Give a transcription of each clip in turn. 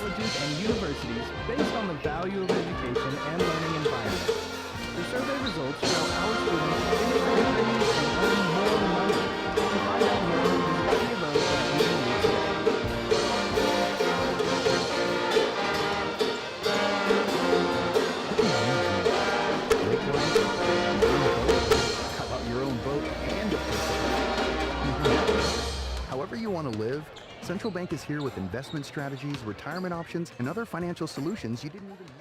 colleges, and universities based on the value of education and learning environment. The survey results show our students finish their degrees and earn more money. To find out more, visit cvo.edu today. How about your own boat and a place? However you want to live, Central Bank is here with investment strategies, retirement options, and other financial solutions you didn't even know.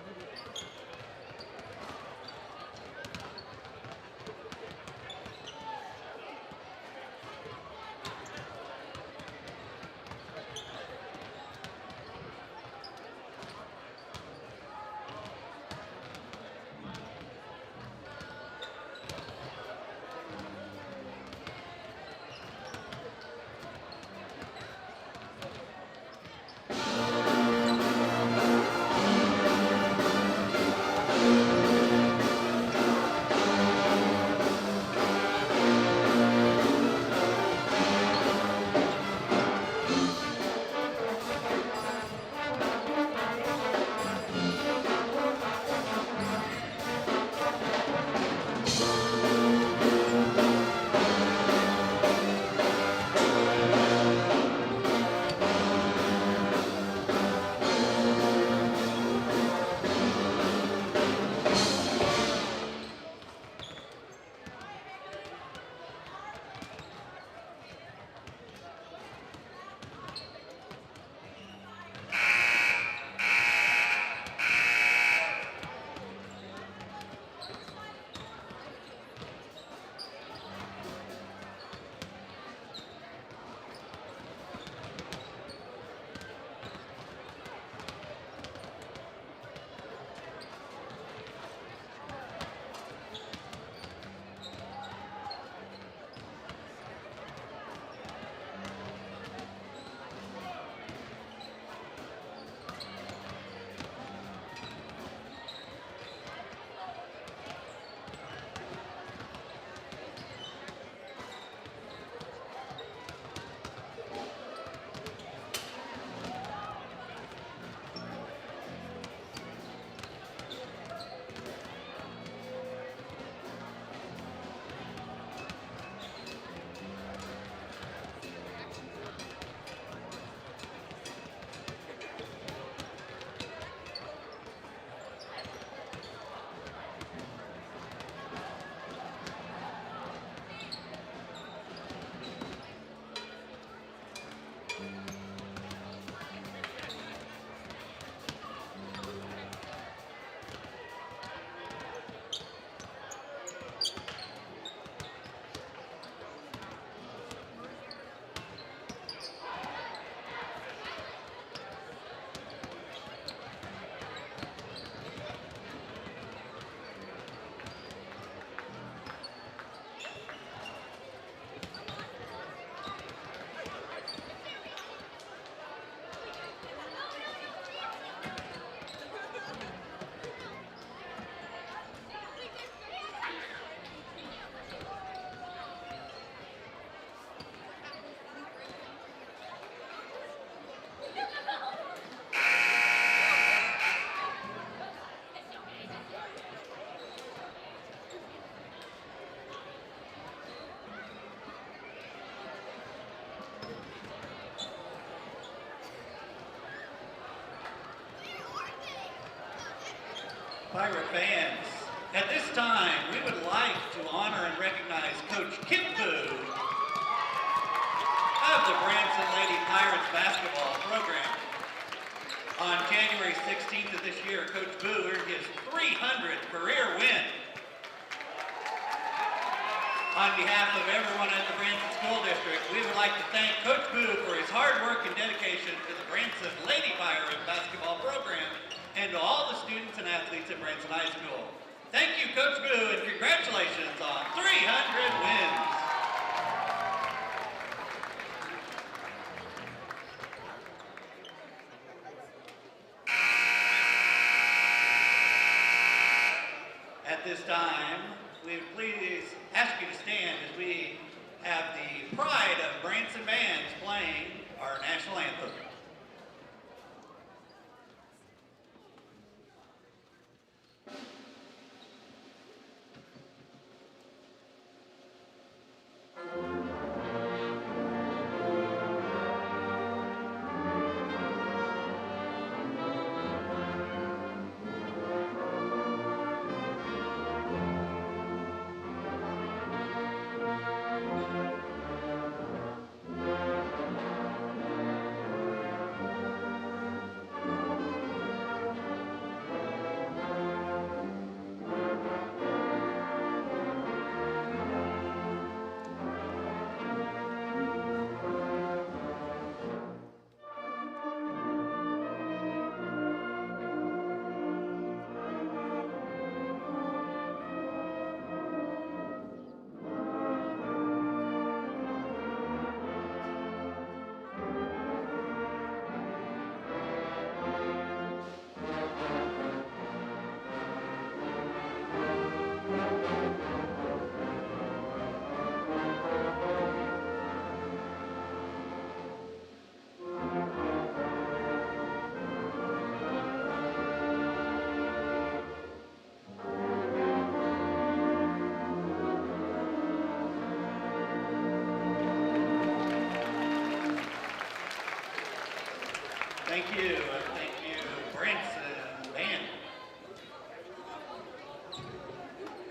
Pirate fans, at this time, we would like to honor and recognize Coach Kip Boo of the Branson Lady Pirates basketball program. On January 16th of this year, Coach Boo earned his 300th career win. On behalf of everyone at the Branson School District, we would like to thank Coach Boo for his hard work and dedication to the Branson Lady Pirates basketball program and to all the students and athletes at Branson High School. Thank you, Coach Boo, and congratulations on 300 wins. At this time, we would please ask you to stand as we have the Pride of Branson bands playing our national anthem.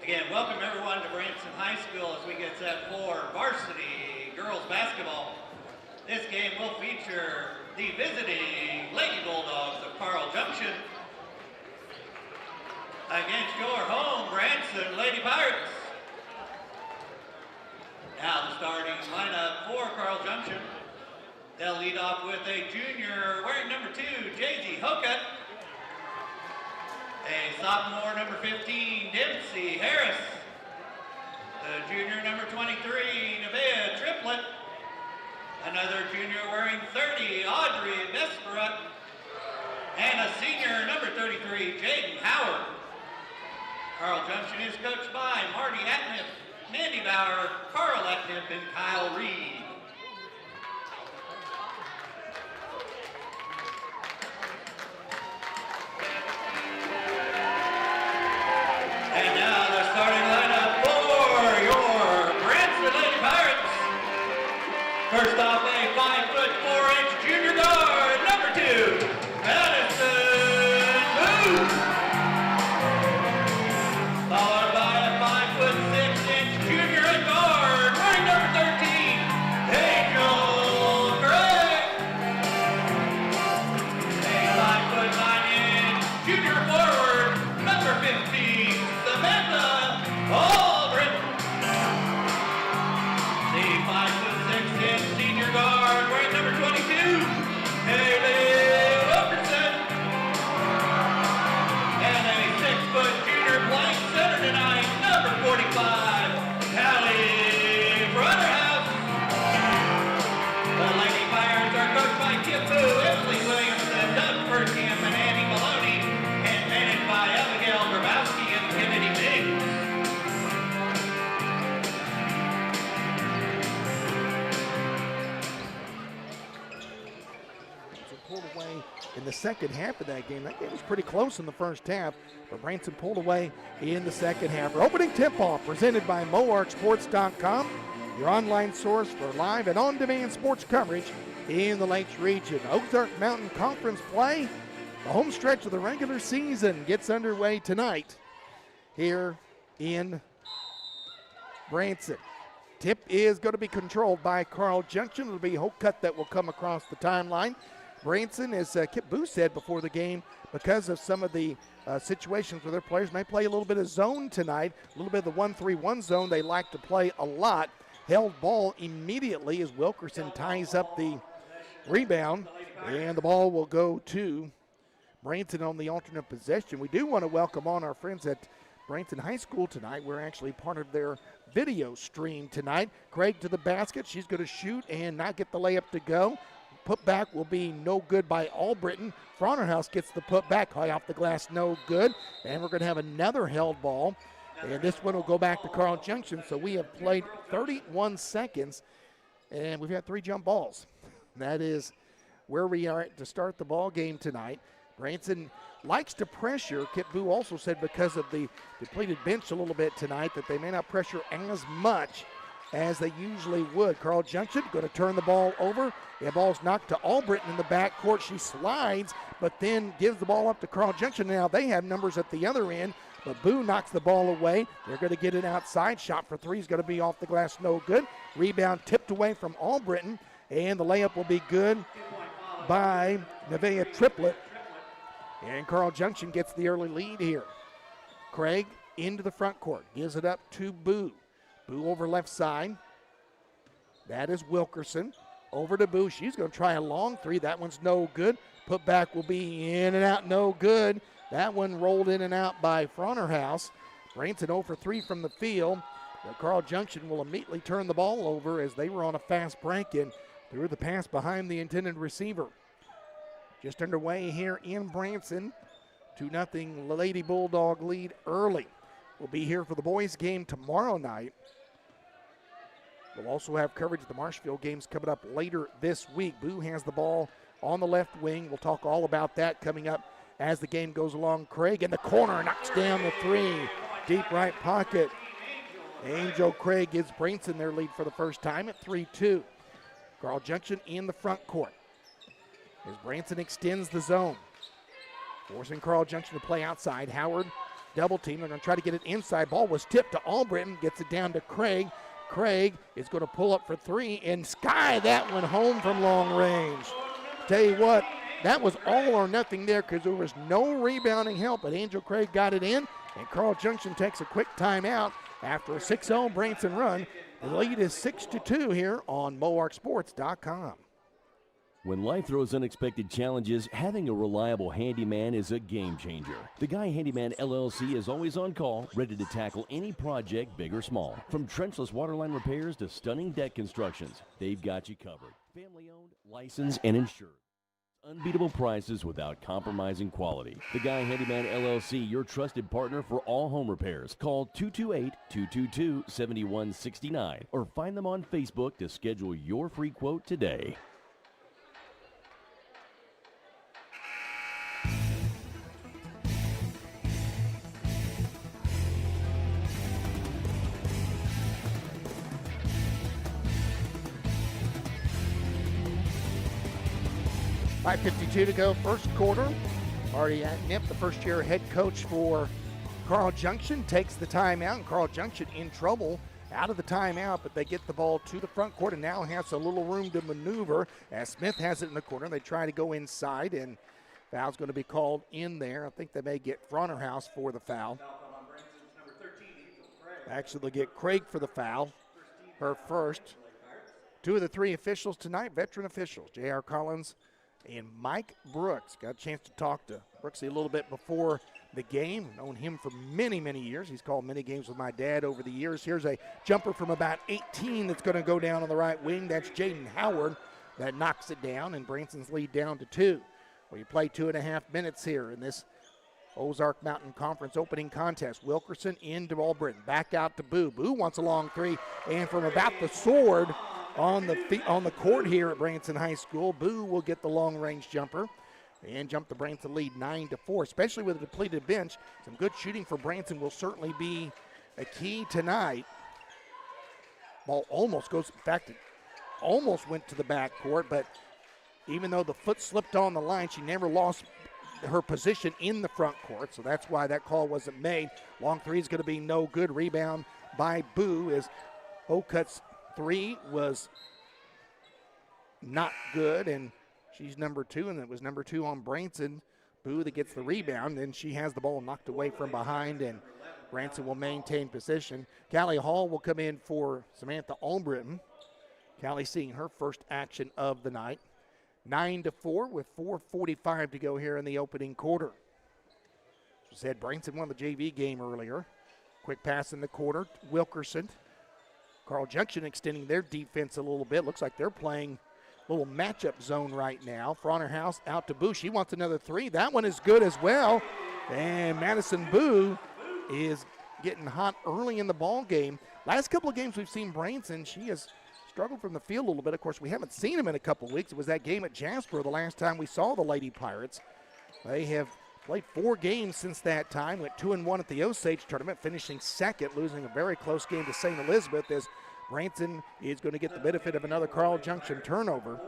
Again, welcome everyone to Branson High School as we get set for varsity girls basketball. This game will feature the visiting Lady Bulldogs of Carl Junction against your home Branson Lady Pirates. Now the starting lineup for Carl Junction. They'll lead off with a junior wearing number 2, Jay-Z Hocutt. A sophomore number 15, Dempsey Harris. The junior number 23, Nevaeh Triplett. Another junior wearing 30, Audrey Vesperut. And a senior number 33, Jaden Howard. Carl Junction is coached by Marty Atniff, Mandy Bauer, Carl Atniff, and Kyle Reed. And now the starting lineup for your Branson Lady Pirates. First off, a 5'4" junior guard, number 2, Madison Booth. Followed by a 5'6" junior guard, wearing number 13, Angel Gray. A 5'9" junior forward, number 15, Samantha Aldrin. The 5'6" senior guard, wearing number 22, Haley Wilkerson. And a 6' junior playing center tonight, number 45, Callie Brunnerhouse. The Lady Pirates are coached by Kip Boo, Emily Williamson, Doug Furkamp, and Andy Maloney, and managed by Abigail Grabowski and Kennedy Biggs. Pulled away in the second half of that game. That game was pretty close in the first half, but Branson pulled away in the second half. Our opening tip-off presented by MoarkSports.com, your online source for live and on-demand sports coverage in the Lakes region. Ozark Mountain Conference play, the home stretch of the regular season, gets underway tonight here in Branson. Tip is going to be controlled by Carl Junction. It'll be Hocutt that will come across the timeline. Branson, as Kip Booth said before the game, because of some of the situations where their players may play a little bit of zone tonight, a little bit of the 1-3-1 zone they like to play a lot. Held ball immediately as Wilkerson ties up the rebound, and the ball will go to Branson on the alternate possession. We do want to welcome on our friends at Branson High School tonight. We're actually part of their video stream tonight. Craig to the basket. She's going to shoot and not get the layup to go. Putback will be no good by Albritton. Fronterhouse gets the putback, high off the glass, no good. And we're going to have another held ball. And this one will go back to Carl Junction. So we have played 31 seconds, and we've had 3 jump balls. That is where we are to start the ball game tonight. Branson likes to pressure. Kip Boo also said because of the depleted bench a little bit tonight that they may not pressure as much as they usually would. Carl Junction going to turn the ball over. The ball's knocked to Albritton in the backcourt. She slides, but then gives the ball up to Carl Junction. Now they have numbers at the other end, but Boo knocks the ball away. They're going to get it outside. Shot for 3 is going to be off the glass, no good. Rebound tipped away from Albritton, and the layup will be good by Nevaeh Triplett. And Carl Junction gets the early lead here. Craig into the front court, gives it up to Boo. Boo over left side. That is Wilkerson. Over to Boo. She's going to try a long 3. That one's no good. Putback will be in and out, no good. That one rolled in and out by Fronterhouse. Branson 0 for 3 from the field. But Carl Junction will immediately turn the ball over as they were on a fast break and threw the pass behind the intended receiver. Just underway here in Branson. 2-0 Lady Bulldog lead early. We'll be here for the boys game tomorrow night. We'll also have coverage of the Marshfield games coming up later this week. Boo has the ball on the left wing. We'll talk all about that coming up as the game goes along. Craig in the corner knocks down the 3. Deep right pocket. Angel Craig gives Branson their lead for the first time at 3-2. Carl Junction in the front court as Branson extends the zone. Forcing Carl Junction to play outside. Howard double team. They're going to try to get it inside. Ball was tipped to Albritton, gets it down to Craig. Craig is going to pull up for three and sky that one home from long range. Tell you what, that was all or nothing there because there was no rebounding help, but Angel Craig got it in, and Carl Junction takes a quick timeout after a 6-0 Branson run. The lead is 6-2 here on MoarkSports.com. When life throws unexpected challenges, having a reliable handyman is a game changer. The Guy Handyman LLC is always on call, ready to tackle any project, big or small. From trenchless waterline repairs to stunning deck constructions, they've got you covered. Family-owned, licensed, and insured. Unbeatable prices without compromising quality. The Guy Handyman LLC, your trusted partner for all home repairs. Call 228-222-7169 or find them on Facebook to schedule your free quote today. .5:52 to go, first quarter. Already at Nip, the first-year head coach for Carl Junction, takes the timeout, and Carl Junction in trouble out of the timeout, but they get the ball to the front court and now has a little room to maneuver as Smith has it in the corner. They try to go inside, and foul's going to be called in there. I think they may get Fronterhouse for the foul. Actually, they'll get Craig for the foul, her first. Two of the three officials tonight, veteran officials, J.R. Collins and Mike Brooks. Got a chance to talk to Brooksy a little bit before the game. Known him for many, many years. He's called many games with my dad over the years. Here's a jumper from about 18 that's going to go down on the right wing. That's Jaden Howard that knocks it down, and Branson's lead down to 2. We play 2.5 minutes here in this Ozark Mountain Conference opening contest. Wilkerson into Albritton. Back out to Boo. Boo wants a long three, and from about the sword on the court here at Branson High School, Boo will get the long-range jumper and jump the Branson lead 9-4, especially with a depleted bench. Some good shooting for Branson will certainly be a key tonight. Ball almost goes, in fact, it almost went to the backcourt, but even though the foot slipped on the line, she never lost her position in the front court, so that's why that call wasn't made. Long three is going to be no good. Rebound by Boo as Okut's three was not good, and she's number 2, and it was number 2 on Branson. Boo that gets the rebound, and she has the ball knocked away from behind, and Branson will maintain position. Callie Hall will come in for Samantha Albritton. Callie seeing her first action of the night. 9-4 with 4:45 to go here in the opening quarter. As I said, Branson won the JV game earlier. Quick pass in the quarter. Wilkerson. Carl Junction extending their defense a little bit. Looks like they're playing a little matchup zone right now. Fronterhouse out to Boo. She wants another three. That one is good as well. And Madison Boo is getting hot early in the ball game. Last couple of games we've seen Branson, she has struggled from the field a little bit. Of course, we haven't seen him in a couple of weeks. It was that game at Jasper the last time we saw the Lady Pirates. They have played 4 games since that time. Went 2-1 at the Osage tournament, finishing second, losing a very close game to St. Elizabeth as Branson is going to get the benefit of another Carl Junction turnover.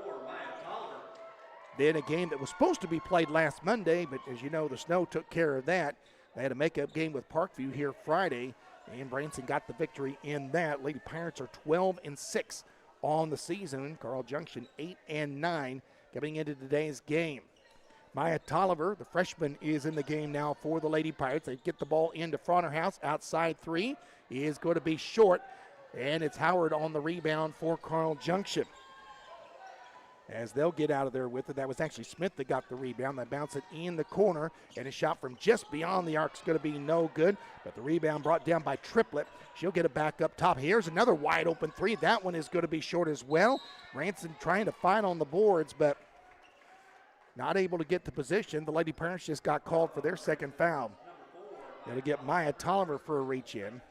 Then a game that was supposed to be played last Monday, but as you know, the snow took care of that. They had a makeup game with Parkview here Friday, and Branson got the victory in that. Lady Pirates are 12-6 on the season. Carl Junction 8-9 coming into today's game. Maya Tolliver, the freshman, is in the game now for the Lady Pirates. They get the ball into Fronterhouse. Outside three is going to be short, and it's Howard on the rebound for Carl Junction. As they'll get out of there with it. That was actually Smith that got the rebound. They bounce it in the corner, and a shot from just beyond the arc is going to be no good. But the rebound brought down by Triplett. She'll get it back up top. Here's another wide open three. That one is going to be short as well. Branson trying to fight on the boards, but not able to get the position. The Lady Pirates just got called for their second foul. They'll get Maya Tolliver for a reach in.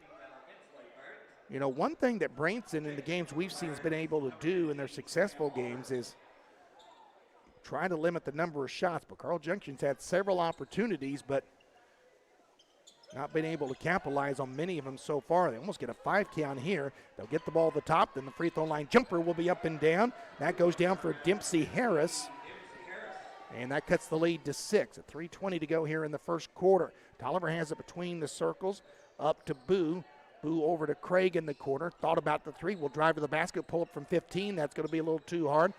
You know, one thing that Branson in the games we've seen has been able to do in their successful games is try to limit the number of shots. But Carl Junction's had several opportunities, but not been able to capitalize on many of them so far. They almost get a 5 count here. They'll get the ball at the top, then the free throw line jumper will be up and down. That goes down for Dempsey Harris. And that cuts the lead to 6. At 3:20 to go here in the first quarter. Tolliver has it between the circles, up to Boo. Boo over to Craig in the corner. Thought about the 3. Will drive to the basket, pull up from 15. That's going to be a little too hard.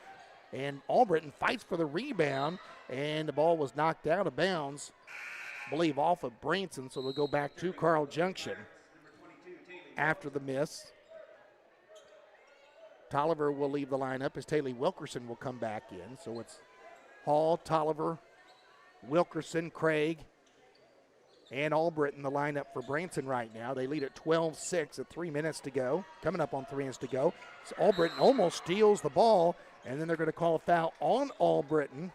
And Albritton fights for the rebound, and the ball was knocked out of bounds, I believe off of Branson, so they'll go back to Carl Junction after the miss. Tolliver will leave the lineup as Taylor Wilkerson will come back in. So it's Hall, Tolliver, Wilkerson, Craig, and Albritton, the lineup for Branson right now. They lead at 12-6 at 3 minutes to go, coming up on 3 minutes to go. So Albritton almost steals the ball, and then they're going to call a foul on Albritton.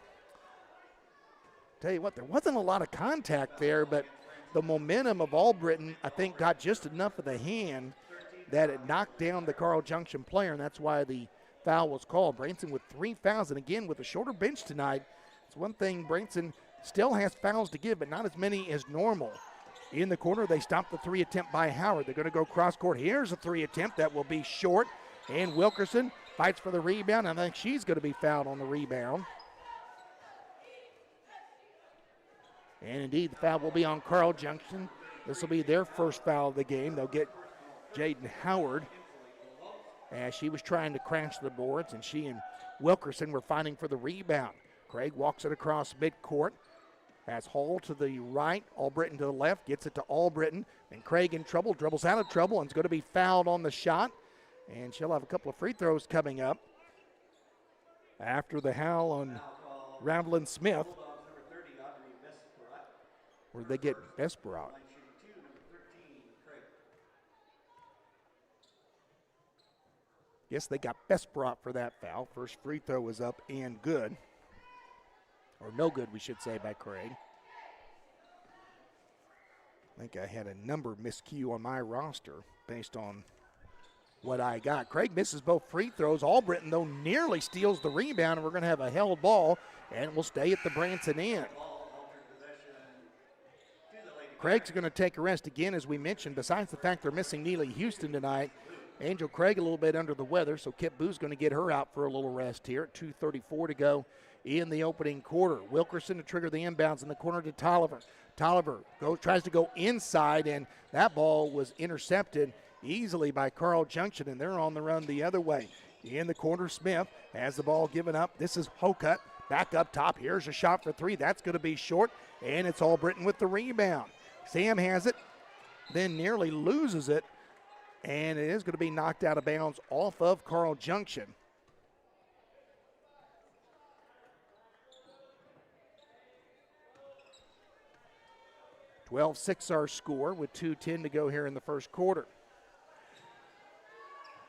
Tell you what, there wasn't a lot of contact there, but the momentum of Albritton, I think, got just enough of the hand that it knocked down the Carl Junction player, and that's why the foul was called. Branson with 3 fouls, and again, with a shorter bench tonight, it's one thing Branson still has fouls to give, but not as many as normal. In the corner, they stop the 3 attempt by Howard. They're going to go cross court. Here's a 3 attempt that will be short, and Wilkerson fights for the rebound. I think she's going to be fouled on the rebound. And indeed, the foul will be on Carl Junction. This will be their first foul of the game. They'll get Jaden Howard as she was trying to crash the boards, and she and Wilkerson were fighting for the rebound. Craig walks it across midcourt. Has Hall to the right, Albritton to the left, gets it to Albritton, and Craig in trouble, dribbles out of trouble, and is going to be fouled on the shot. And she'll have a couple of free throws coming up after the howl on Ramblin' Smith. Where they get Besperat. Yes, they got Besperat for that foul. First free throw was up and good. Or no good, we should say, by Craig. I think I had a number miscue on my roster based on what I got. Craig misses both free throws. Albritton, though, nearly steals the rebound, and we're going to have a held ball, and we'll stay at the Branson end. Craig's going to take a rest again, as we mentioned. Besides the fact they're missing Neely Houston tonight, Angel Craig a little bit under the weather, so Kip Boo's going to get her out for a little rest here at 2:34 to go in the opening quarter. Wilkerson to trigger the inbounds in the corner to Tolliver. Tolliver tries to go inside, and that ball was intercepted easily by Carl Junction, and they're on the run the other way. In the corner, Smith has the ball given up. This is Hokut back up top. Here's a shot for 3. That's going to be short, and it's Albritton with the rebound. Sam has it, then nearly loses it, and it is going to be knocked out of bounds off of Carl Junction. (12-6) our score with 2:10 to go here in the first quarter.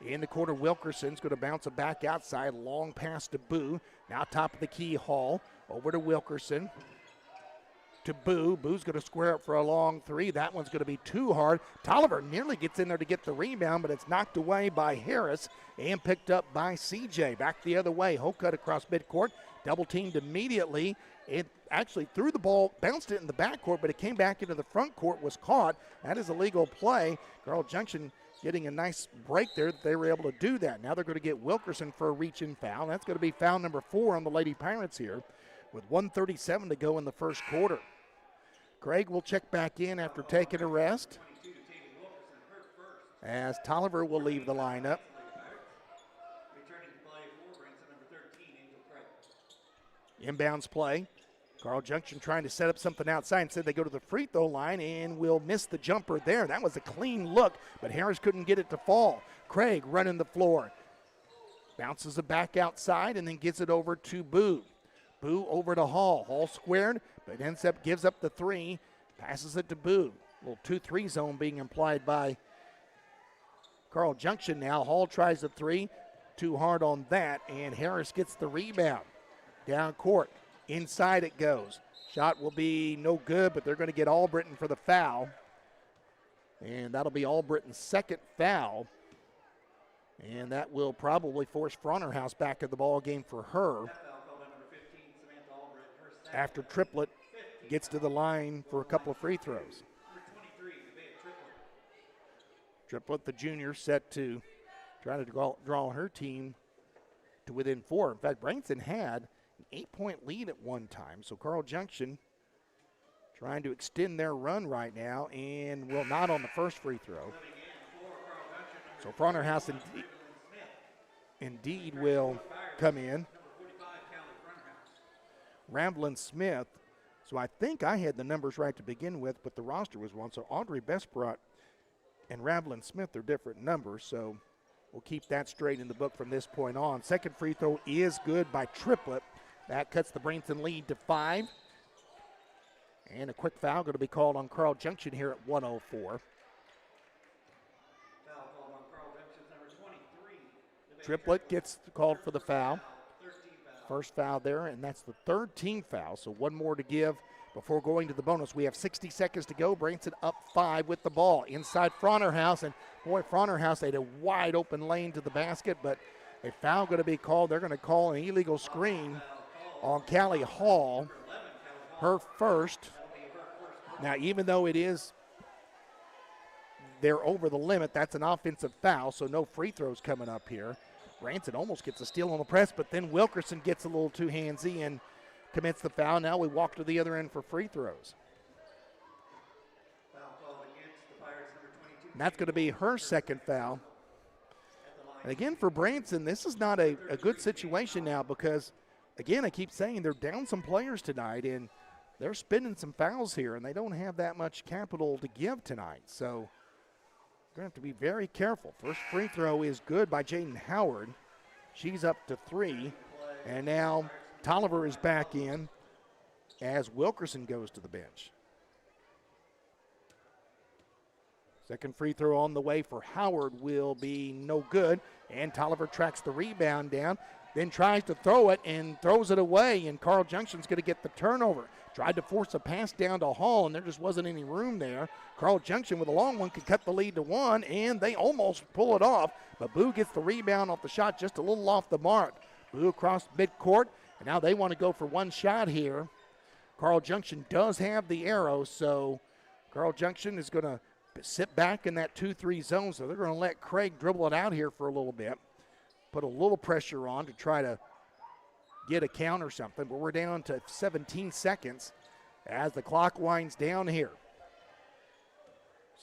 In the corner, Wilkerson's going to bounce it back outside. Long pass to Boo. Now top of the key, Hall. Over to Wilkerson. To Boo. Boo's going to square up for a long 3. That one's going to be too hard. Tolliver nearly gets in there to get the rebound, but it's knocked away by Harris and picked up by CJ. Back the other way. Hokut across midcourt. Double teamed immediately. It actually threw the ball, bounced it in the backcourt, but it came back into the front court, was caught. That is a legal play. Carl Junction getting a nice break there that they were able to do that. Now they're going to get Wilkerson for a reach-in foul. That's going to be foul number 4 on the Lady Pirates here with 1:37 to go in the first quarter. Craig will check back in after taking a rest, as Tolliver will leave the lineup. Inbounds play. Carl Junction trying to set up something outside. Instead, they go to the free throw line and will miss the jumper there. That was a clean look, but Harris couldn't get it to fall. Craig running the floor. Bounces it back outside and then gets it over to Boo. Boo over to Hall. Hall squared, but gives up the 3. Passes it to Boo. A little 2-3 zone being implied by Carl Junction now. Hall tries the 3. Too hard on that, and Harris gets the rebound. Down court. Inside it goes. Shot will be no good, but they're going to get Albritton for the foul. And that'll be Albritton's second foul. And that will probably force Fronterhouse back in the ball game for her. After Triplett gets to the line for a couple of free throws. Triplett, the junior, set to try to draw her team to within 4. In fact, Branson had an 8-point lead at one time. So Carl Junction trying to extend their run right now and will not on the first free throw. So Front House indeed will come in. Ramblin Smith. So I think I had the numbers right to begin with, but the roster was wrong. So Audrey Besbrot and Ramblin Smith are different numbers, so we'll keep that straight in the book from this point on. Second free throw is good by Triplett. That cuts the Branson lead to 5. And a quick foul going to be called on Carl Junction here at 1:04. Triplett gets called for the foul. First foul there, and that's the third team foul. So one more to give before going to the bonus. We have 60 seconds to go. Branson up 5 with the ball inside Fronterhouse, and boy, Fronterhouse had a wide open lane to the basket, but a foul going to be called. They're going to call an illegal screen on Callie Hall, her first. Now, even though they're over the limit, that's an offensive foul, so no free throws coming up here. Branson almost gets a steal on the press, but then Wilkerson gets a little too handsy and commits the foul. Now we walk to the other end for free throws. And that's going to be her second foul. And again, for Branson, this is not a good situation now because, again, I keep saying they're down some players tonight, and they're spending some fouls here, and they don't have that much capital to give tonight. So going to have to be very careful. First free throw is good by Jaden Howard. She's up to 3. And now Tolliver is back in as Wilkerson goes to the bench. Second free throw on the way for Howard will be no good. And Tolliver tracks the rebound down, then tries to throw it and throws it away. And Carl Junction's going to get the turnover. Tried to force a pass down to Hall, and there just wasn't any room there. Carl Junction with a long one could cut the lead to 1, and they almost pull it off. But Boo gets the rebound off the shot just a little off the mark. Boo across midcourt, and now they want to go for one shot here. Carl Junction does have the arrow, so Carl Junction is going to sit back in that 2-3 zone, so they're going to let Craig dribble it out here for a little bit. Put a little pressure on to try to get a count or something, but we're down to 17 seconds as the clock winds down here.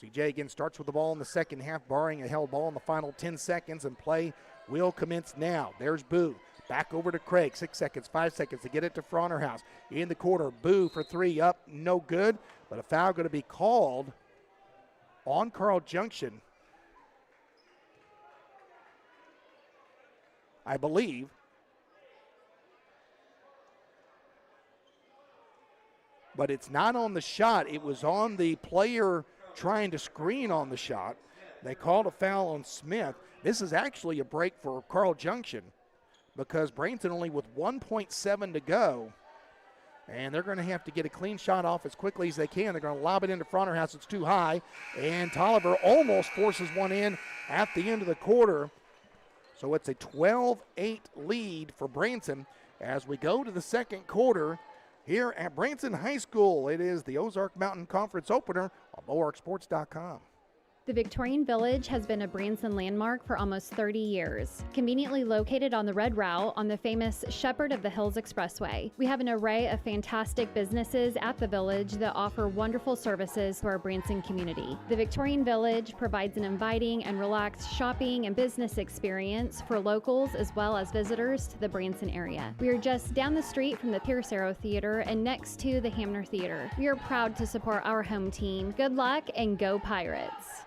CJ again starts with the ball in the second half, barring a held ball in the final 10 seconds, and play will commence now. There's Boo. Back over to Craig. 6 seconds, 5 seconds to get it to Fronterhouse. In the quarter, Boo for 3 up, no good, but a foul going to be called on Carl Junction, I believe. But it's not on the shot. It was on the player trying to screen on the shot. They called a foul on Smith. This is actually a break for Carl Junction because Branson only with 1.7 to go. And they're going to have to get a clean shot off as quickly as they can. They're going to lob it into Fronterhouse. It's too high. And Tolliver almost forces one in at the end of the quarter. So it's a 12-8 lead for Branson as we go to the second quarter. Here at Branson High School, it is the Ozark Mountain Conference opener on BulwarkSports.com. The Victorian Village has been a Branson landmark for almost 30 years. Conveniently located on the Red Route on the famous Shepherd of the Hills Expressway, we have an array of fantastic businesses at the Village that offer wonderful services to our Branson community. The Victorian Village provides an inviting and relaxed shopping and business experience for locals as well as visitors to the Branson area. We are just down the street from the Pierce Arrow Theater and next to the Hamner Theater. We are proud to support our home team. Good luck and go Pirates!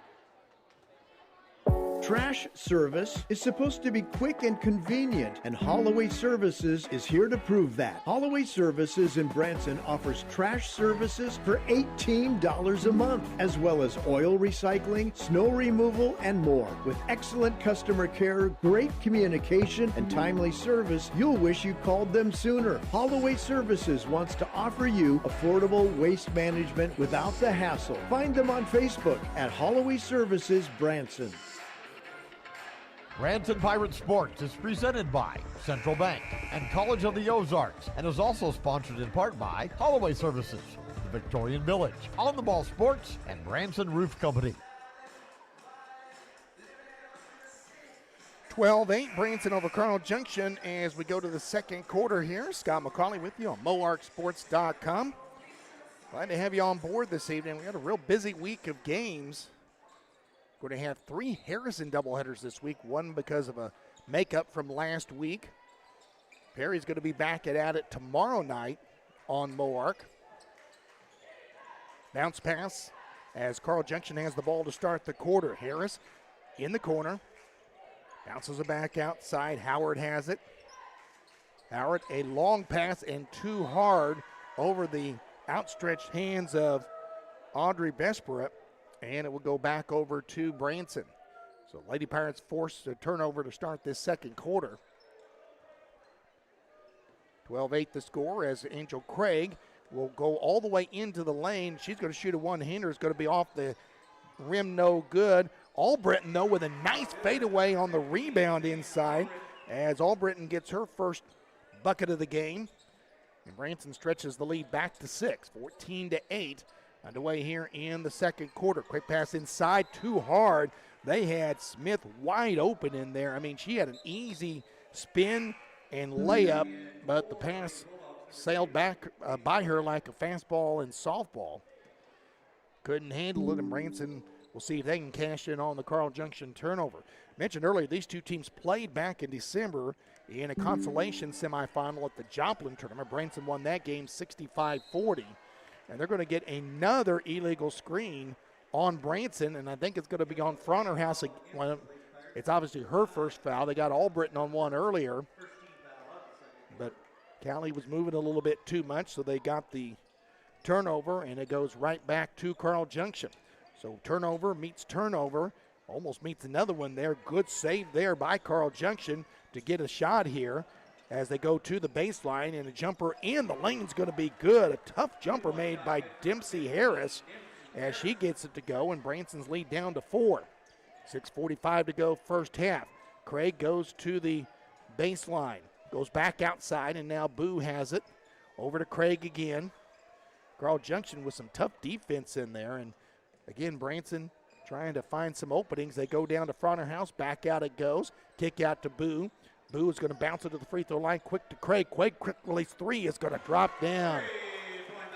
Trash service is supposed to be quick and convenient, and Holloway Services is here to prove that. Holloway Services in Branson offers trash services for $18 a month, as well as oil recycling, snow removal, and more. With excellent customer care, great communication, and timely service, you'll wish you called them sooner. Holloway Services wants to offer you affordable waste management without the hassle. Find them on Facebook at Holloway Services Branson. Branson Pirate Sports is presented by Central Bank and College of the Ozarks and is also sponsored in part by Holloway Services, the Victorian Village, On the Ball Sports, and Branson Roof Company. 12-8, Branson over Carl Junction as we go to the second quarter here. Scott McCauley with you on MoArcSports.com. Glad to have you on board this evening. We had a real busy week of games. Going to have 3 Harrison doubleheaders this week, one because of a makeup from last week. Perry's going to be back at it tomorrow night on Moark. Bounce pass as Carl Junction has the ball to start the quarter. Harris in the corner. Bounces it back outside. Howard has it. Howard, a long pass and too hard over the outstretched hands of Audrey Besperet, and it will go back over to Branson. So Lady Pirates forced a turnover to start this second quarter. 12-8 the score as Angel Craig will go all the way into the lane. She's going to shoot a one-hander. It's going to be off the rim, no good. Albritton, though, with a nice fadeaway on the rebound inside as Albritton gets her first bucket of the game. And Branson stretches the lead back to 6, 14-8. Underway here in the second quarter. Quick pass inside, too hard. They had Smith wide open in there. I mean, she had an easy spin and layup, but the pass sailed back by her like a fastball in softball. Couldn't handle it, and Branson will see if they can cash in on the Carl Junction turnover. Mentioned earlier, these two teams played back in December in a consolation semifinal at the Joplin tournament. Branson won that game 65-40, and they're going to get another illegal screen on Branson, and I think it's going to be on Fronterhouse. Well, it's obviously her first foul. They got Albritton on one earlier, but Callie was moving a little bit too much, so they got the turnover, and it goes right back to Carl Junction. So turnover meets turnover, almost meets another one there. Good save there by Carl Junction to get a shot here as they go to the baseline, and a jumper in the lane's going to be good. A tough jumper made by Dempsey Harris as she gets it to go, and Branson's lead down to 4. 6:45 to go first half. Craig goes to the baseline, goes back outside, and now Boo has it. Over to Craig again. Carl Junction with some tough defense in there, and again, Branson trying to find some openings. They go down to Fronterhouse. Back out it goes. Kick out to Boo. Boo is going to bounce it to the free throw line. Quick to Craig. Craig, quick release 3 is going to drop down.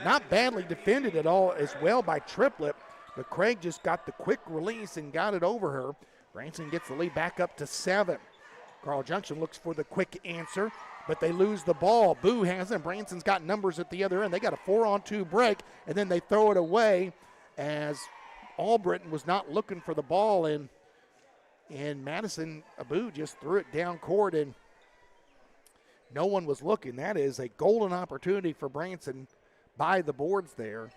Not badly defended at all as well by Triplett, but Craig just got the quick release and got it over her. Branson gets the lead back up to 7. Carl Junction looks for the quick answer, but they lose the ball. Boo has it. Branson's got numbers at the other end. They got a 4-on-2 break, and then they throw it away as Albritton was not looking for the ball, and Madison Abu just threw it down court, and no one was looking. That is a golden opportunity for Branson by the boards there.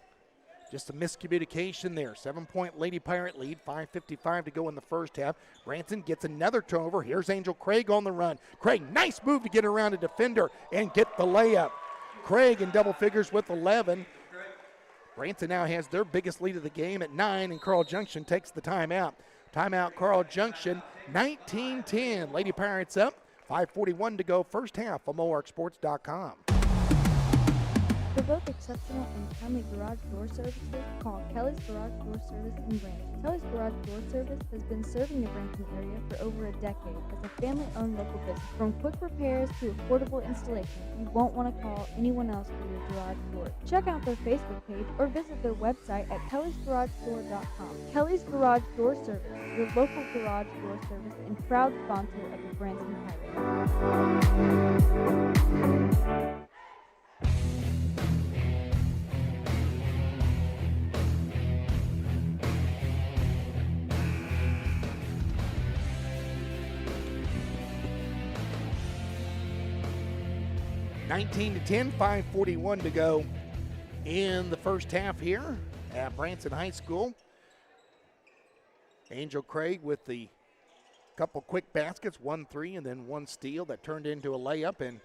Just a miscommunication there. 7-point Lady Pirate lead, 5:55 to go in the first half. Branson gets another turnover. Here's Angel Craig on the run. Craig, nice move to get around a defender and get the layup. Craig in double figures with 11. Branson now has their biggest lead of the game at 9, and Carl Junction takes the timeout. Timeout, Carl Junction, 19-10. Lady Pirates up, 5:41 to go first half on MoArcSports.com. For both exceptional and timely garage door services, call Kelly's Garage Door Service in Branson. Kelly's Garage Door Service has been serving the Branson area for over a decade as a family-owned local business. From quick repairs to affordable installation, you won't want to call anyone else for your garage door. Check out their Facebook page or visit their website at kellysgaragedoor.com. Kelly's Garage Door Service, your local garage door service and proud sponsor of the Branson Pirates. 19-10, 5:41 to go in the first half here at Branson High School. Angel Craig with the couple quick baskets, 1 3 and then 1 steal that turned into a layup, and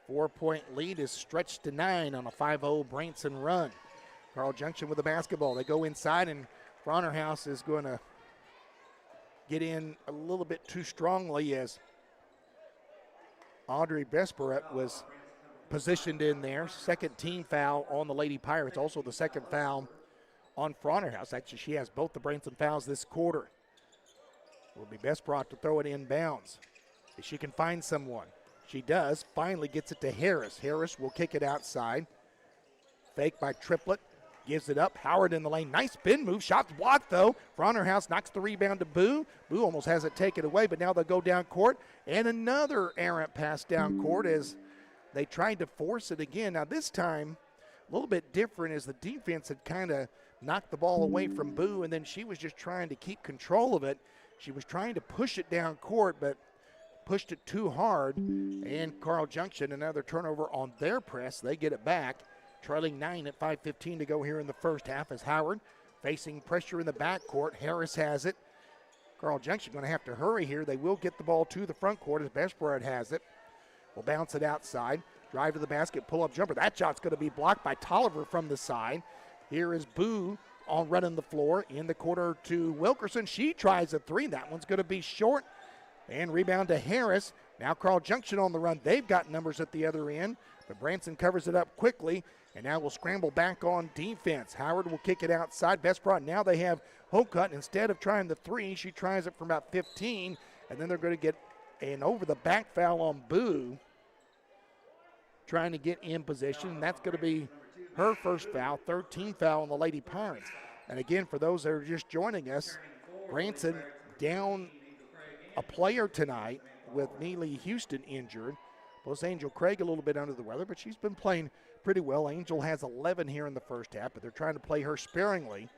4-point lead is stretched to 9 on a 5-0 Branson run. Carl Junction with the basketball. They go inside, and Fronterhouse is going to get in a little bit too strongly as Audrey Besperet was positioned in there. Second team foul on the Lady Pirates. Also the second foul on Fronterhouse. Actually, she has both the Branson fouls this quarter. Will be Besprat to throw it inbounds. If she can find someone. She does. Finally gets it to Harris. Harris will kick it outside. Fake by Triplett. Gives it up. Howard in the lane. Nice spin move. Shot blocked, though. Fronterhouse knocks the rebound to Boo. Boo almost has it taken away, but now they'll go down court. And another errant pass down court as they tried to force it again. Now, this time, a little bit different as the defense had kind of knocked the ball away from Boo, and then she was just trying to keep control of it. She was trying to push it down court, but pushed it too hard. And Carl Junction, another turnover on their press. They get it back. Trailing 9 at 5:15 to go here in the first half as Howard facing pressure in the backcourt. Harris has it. Carl Junction going to have to hurry here. They will get the ball to the front court as Besprat has it. Will bounce it outside. Drive to the basket, pull-up jumper. That shot's going to be blocked by Tolliver from the side. Here is Boo on running the floor in the corner to Wilkerson. She tries a three. That one's going to be short. And rebound to Harris. Now Carl Junction on the run. They've got numbers at the other end, but Branson covers it up quickly. And now we'll scramble back on defense. Howard will kick it outside. Besprat, now they have Hocutt. Instead of trying the three, she tries it from about 15. And then they're going to get an over-the-back foul on Boo, trying to get in position. And that's going to be her first foul, 13th foul on the Lady Pirates. And again, for those that are just joining us, Branson down a player tonight with Neely Houston injured. Plus Angel Craig a little bit under the weather, but she's been playing pretty well. Angel has 11 here in the first half, but they're trying to play her sparingly.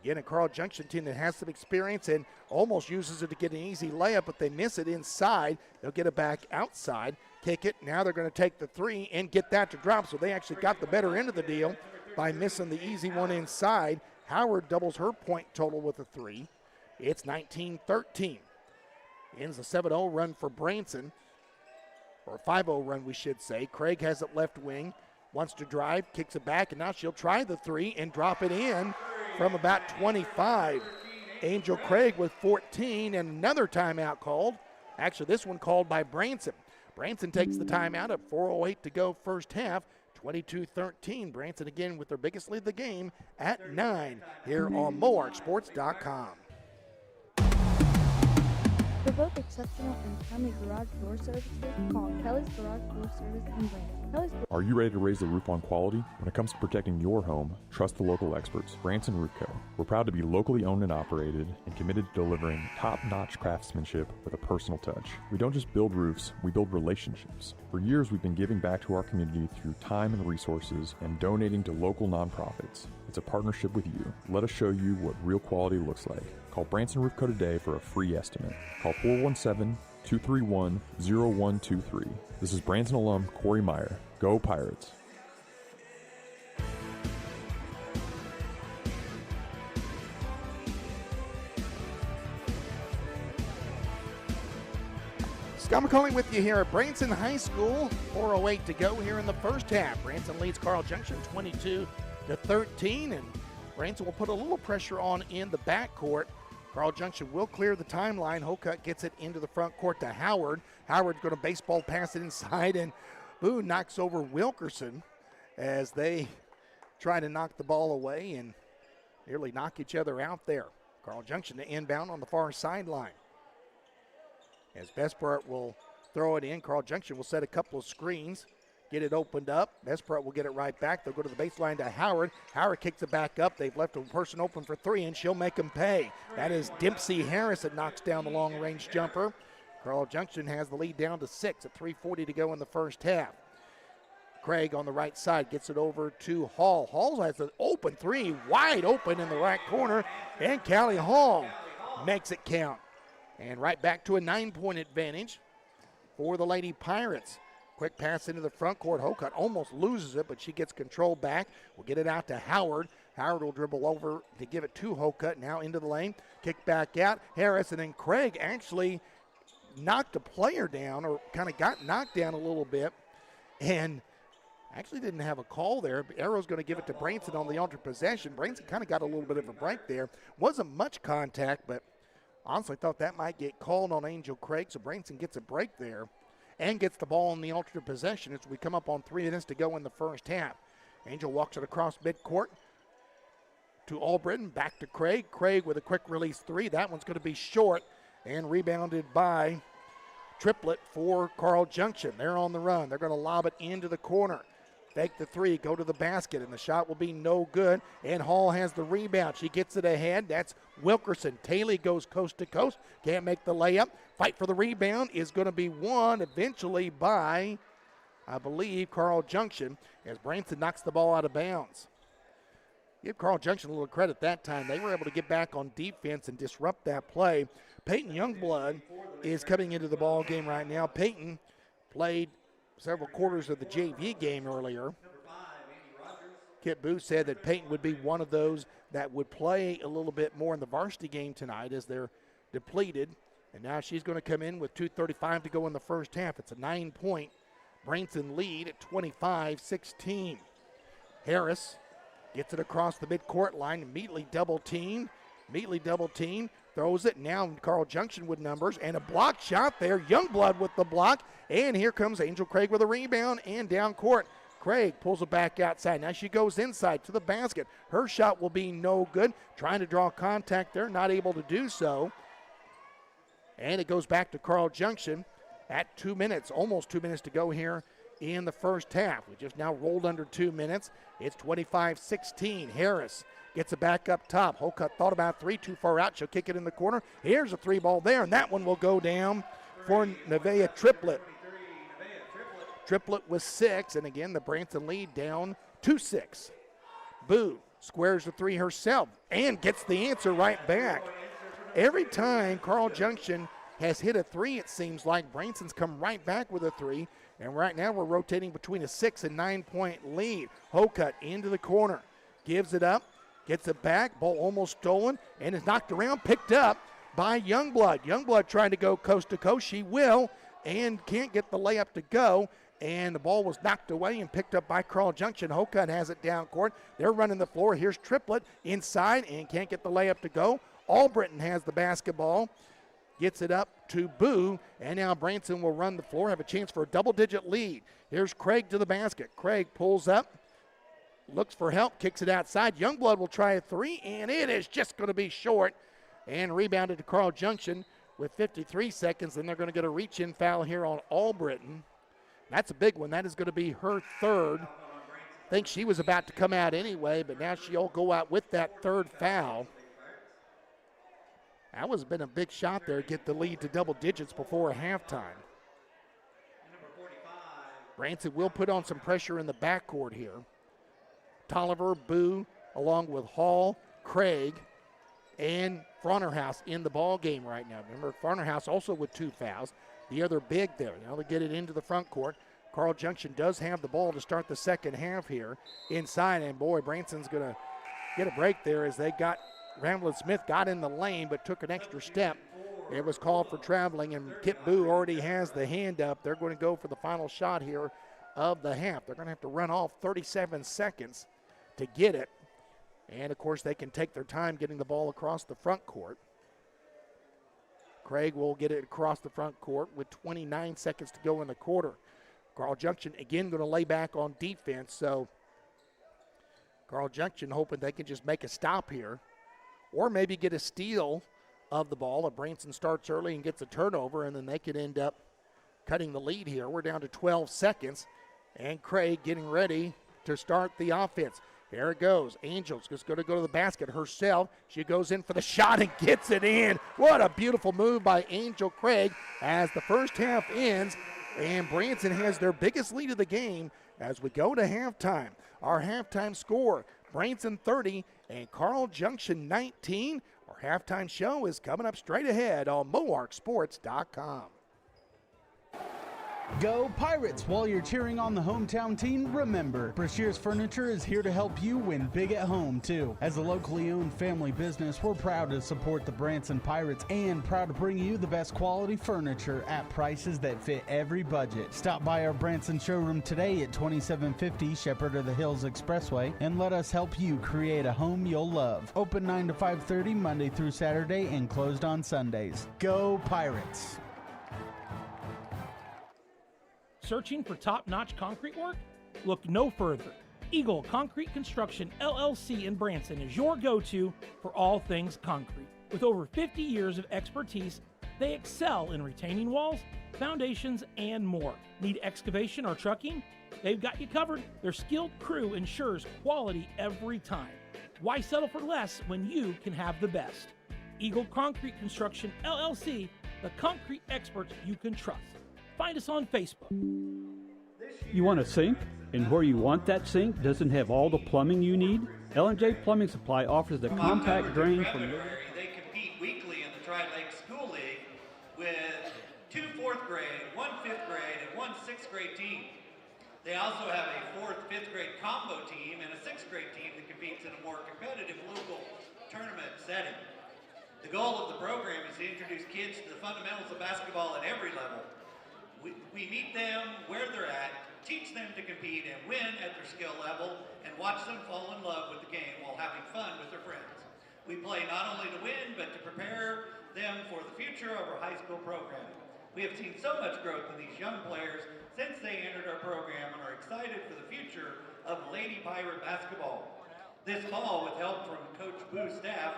Again, a Carl Junction team that has some experience and almost uses it to get an easy layup, but they miss it inside. They'll get it back outside, kick it. Now they're going to take the three and get that to drop, so they actually got the better end of the deal by missing the easy one inside. Howard doubles her point total with a three. It's 19-13. Ends a 7-0 run for Branson, or a 5-0 run, we should say. Craig has it left wing, wants to drive, kicks it back, and now she'll try the three and drop it in from about 25. Angel Craig with 14, and another timeout called. Actually, this one called by Branson. Branson takes the timeout at 4:08 to go first half. 22-13. Branson again with their biggest lead of the game at 9 here on MoarkSports.com. For both exceptional and timely garage door services, call Kelly's Garage Door Service in Branson. Kelly's Are you ready to raise the roof on quality? When it comes to protecting your home, trust the local experts, Branson Roof Co. We're proud to be locally owned and operated and committed to delivering top-notch craftsmanship with a personal touch. We don't just build roofs, we build relationships. For years, we've been giving back to our community through time and resources and donating to local nonprofits. It's a partnership with you. Let us show you what real quality looks like. Call Branson Roof Co. today for a free estimate. Call 417-231-0123. This is Branson alum Corey Meyer. Go Pirates. Scott McCauley with you here at Branson High School. 4:08 to go here in the first half. Branson leads Carl Junction 22-13, and Branson will put a little pressure on in the backcourt. Carl Junction will clear the timeline. Hocutt gets it into the front court to Howard. Howard's going to baseball pass it inside, and Boone knocks over Wilkerson as they try to knock the ball away and nearly knock each other out there. Carl Junction to inbound on the far sideline. As Besprat will throw it in, Carl Junction will set a couple of screens, get it opened up. Besprat will get it right back. They'll go to the baseline to Howard. Howard kicks it back up. They've left a person open for three, and she'll make him pay. That is Dempsey Harris that knocks down the long-range jumper. Carl Junction has the lead down to 6 at 3:40 to go in the first half. Craig on the right side gets it over to Hall. Hall has an open three, wide open in the right corner, and Callie Hall makes it count. And right back to a 9-point advantage for the Lady Pirates. Quick pass into the front court. Hocutt almost loses it, but she gets control back. We'll get it out to Howard. Howard will dribble over to give it to Hocutt. Now into the lane. Kick back out. Harris, and then Craig actually knocked a player down, or kind of got knocked down a little bit, and actually didn't have a call there. Arrow's going to give it to Branson on the alternate possession. Branson kind of got a little bit of a break there. Wasn't much contact, but honestly thought that might get called on Angel Craig, so Branson gets a break there and gets the ball in the alternate possession as we come up on 3 minutes to go in the first half. Angel walks it across midcourt to Albritton, back to Craig. Craig with a quick release three. That one's going to be short. and rebounded by Triplett for Carl Junction. They're on the run. They're going to lob it into the corner. Fake the three, go to the basket, and the shot will be no good. And Hall has the rebound. She gets it ahead. That's Wilkerson. Taylor goes coast to coast. Can't make the layup. Fight for the rebound is going to be won eventually by, I believe, Carl Junction, as Branson knocks the ball out of bounds. Give Carl Junction a little credit that time. They were able to get back on defense and disrupt that play. Peyton Youngblood is coming into the ball game right now. Peyton played several quarters of the JV game earlier. Kit Booth said that Peyton would be one of those that would play a little bit more in the varsity game tonight as they're depleted. And now she's going to come in with 2:35 to go in the first half. It's a 9-point Branson lead at 25-16. Harris gets it across the midcourt line, immediately double teamed, throws it. Now Carl Junction with numbers, and a block shot there. Youngblood with the block, and here comes Angel Craig with a rebound and down court. Craig pulls it back outside. Now she goes inside to the basket. Her shot will be no good. Trying to draw contact there, not able to do so. And it goes back to Carl Junction at 2 minutes, almost 2 minutes to go here in the first half. We just now rolled under 2 minutes. It's 25-16. Harris gets it back up top. Holcutt thought about three, too far out. She'll kick it in the corner. Here's a three ball there, and that one will go down for Nevaeh Triplett. Triplett with 6, and again, the Branson lead down to 6. Boo squares the three herself and gets the answer right back. Every time Carl Junction has hit a three, it seems like Branson's come right back with a three. And right now we're rotating between a 6 and 9 point lead. Holcutt into the corner, gives it up, gets it back, ball almost stolen, and is knocked around, picked up by Youngblood. Youngblood trying to go coast to coast. She will, and can't get the layup to go. And the ball was knocked away and picked up by Carl Junction. Holcutt has it down court. They're running the floor. Here's Triplett inside and can't get the layup to go. Albritton has the basketball. Gets it up to Boo, and now Branson will run the floor, have a chance for a double-digit lead. Here's Craig to the basket. Craig pulls up, looks for help, kicks it outside. Youngblood will try a three, and it is just going to be short. And rebounded to Carl Junction with 53 seconds, and they're going to get a reach-in foul here on Albritton. That's a big one. That is going to be her third. I think she was about to come out anyway, but now she'll go out with that third foul. That was been a big shot there, get the lead to double digits before halftime. Branson will put on some pressure in the backcourt here. Tolliver, Boo, along with Hall, Craig, and Fronterhouse in the ball game right now. Remember, Fronterhouse also with 2 fouls. The other big there. Now they get it into the front court. Carl Junction does have the ball to start the second half here inside, and boy, Branson's going to get a break there as they got Ramblin Smith got in the lane but took an extra step. It was called for traveling, and Kip Boo already has the hand up. They're going to go for the final shot here of the half. They're going to have to run off 37 seconds to get it. And, of course, they can take their time getting the ball across the front court. Craig will get it across the front court with 29 seconds to go in the quarter. Carl Junction, again, going to lay back on defense. So Carl Junction hoping they can just make a stop here, or maybe get a steal of the ball. If Branson starts early and gets a turnover, and then they could end up cutting the lead here. We're down to 12 seconds, and Craig getting ready to start the offense. Here it goes. Angel's just going to go to the basket herself. She goes in for the shot and gets it in. What a beautiful move by Angel Craig as the first half ends, and Branson has their biggest lead of the game as we go to halftime. Our halftime score, Branson 30 and Carl Junction 19. Our halftime show is coming up straight ahead on MoarkSports.com. Go Pirates! While you're cheering on the hometown team, remember, Brashear's Furniture is here to help you win big at home, too. As a locally owned family business, we're proud to support the Branson Pirates and proud to bring you the best quality furniture at prices that fit every budget. Stop by our Branson showroom today at 2750 Shepherd of the Hills Expressway and let us help you create a home you'll love. Open 9 to 5:30 Monday through Saturday and closed on Sundays. Go Pirates! Searching for top-notch concrete work? Look no further. Eagle Concrete Construction, LLC in Branson is your go-to for all things concrete. With over 50 years of expertise, They excel in retaining walls, foundations, and more. Need excavation or trucking? They've got you covered. Their skilled crew ensures quality every time. Why settle for less when you can have the best? Eagle Concrete Construction, LLC, the concrete experts you can trust. Find us on Facebook. You want a sink? And where you want that sink doesn't have all the plumbing you need? L&J Plumbing Supply offers the compact drain from February, they compete weekly in the Tri-Lake School League with 2 4th grade, 1 5th grade, and 1 6th grade team. They also have a 4th, 5th grade combo team and a 6th grade team that competes in a more competitive local tournament setting. The goal of the program is to introduce kids to the fundamentals of basketball at every level. We meet them where they're at, teach them to compete and win at their skill level, and watch them fall in love with the game while having fun with their friends. We play not only to win, but to prepare them for the future of our high school program. We have seen so much growth in these young players since they entered our program and are excited for the future of Lady Pirate basketball. This fall, with help from Coach Boo's staff,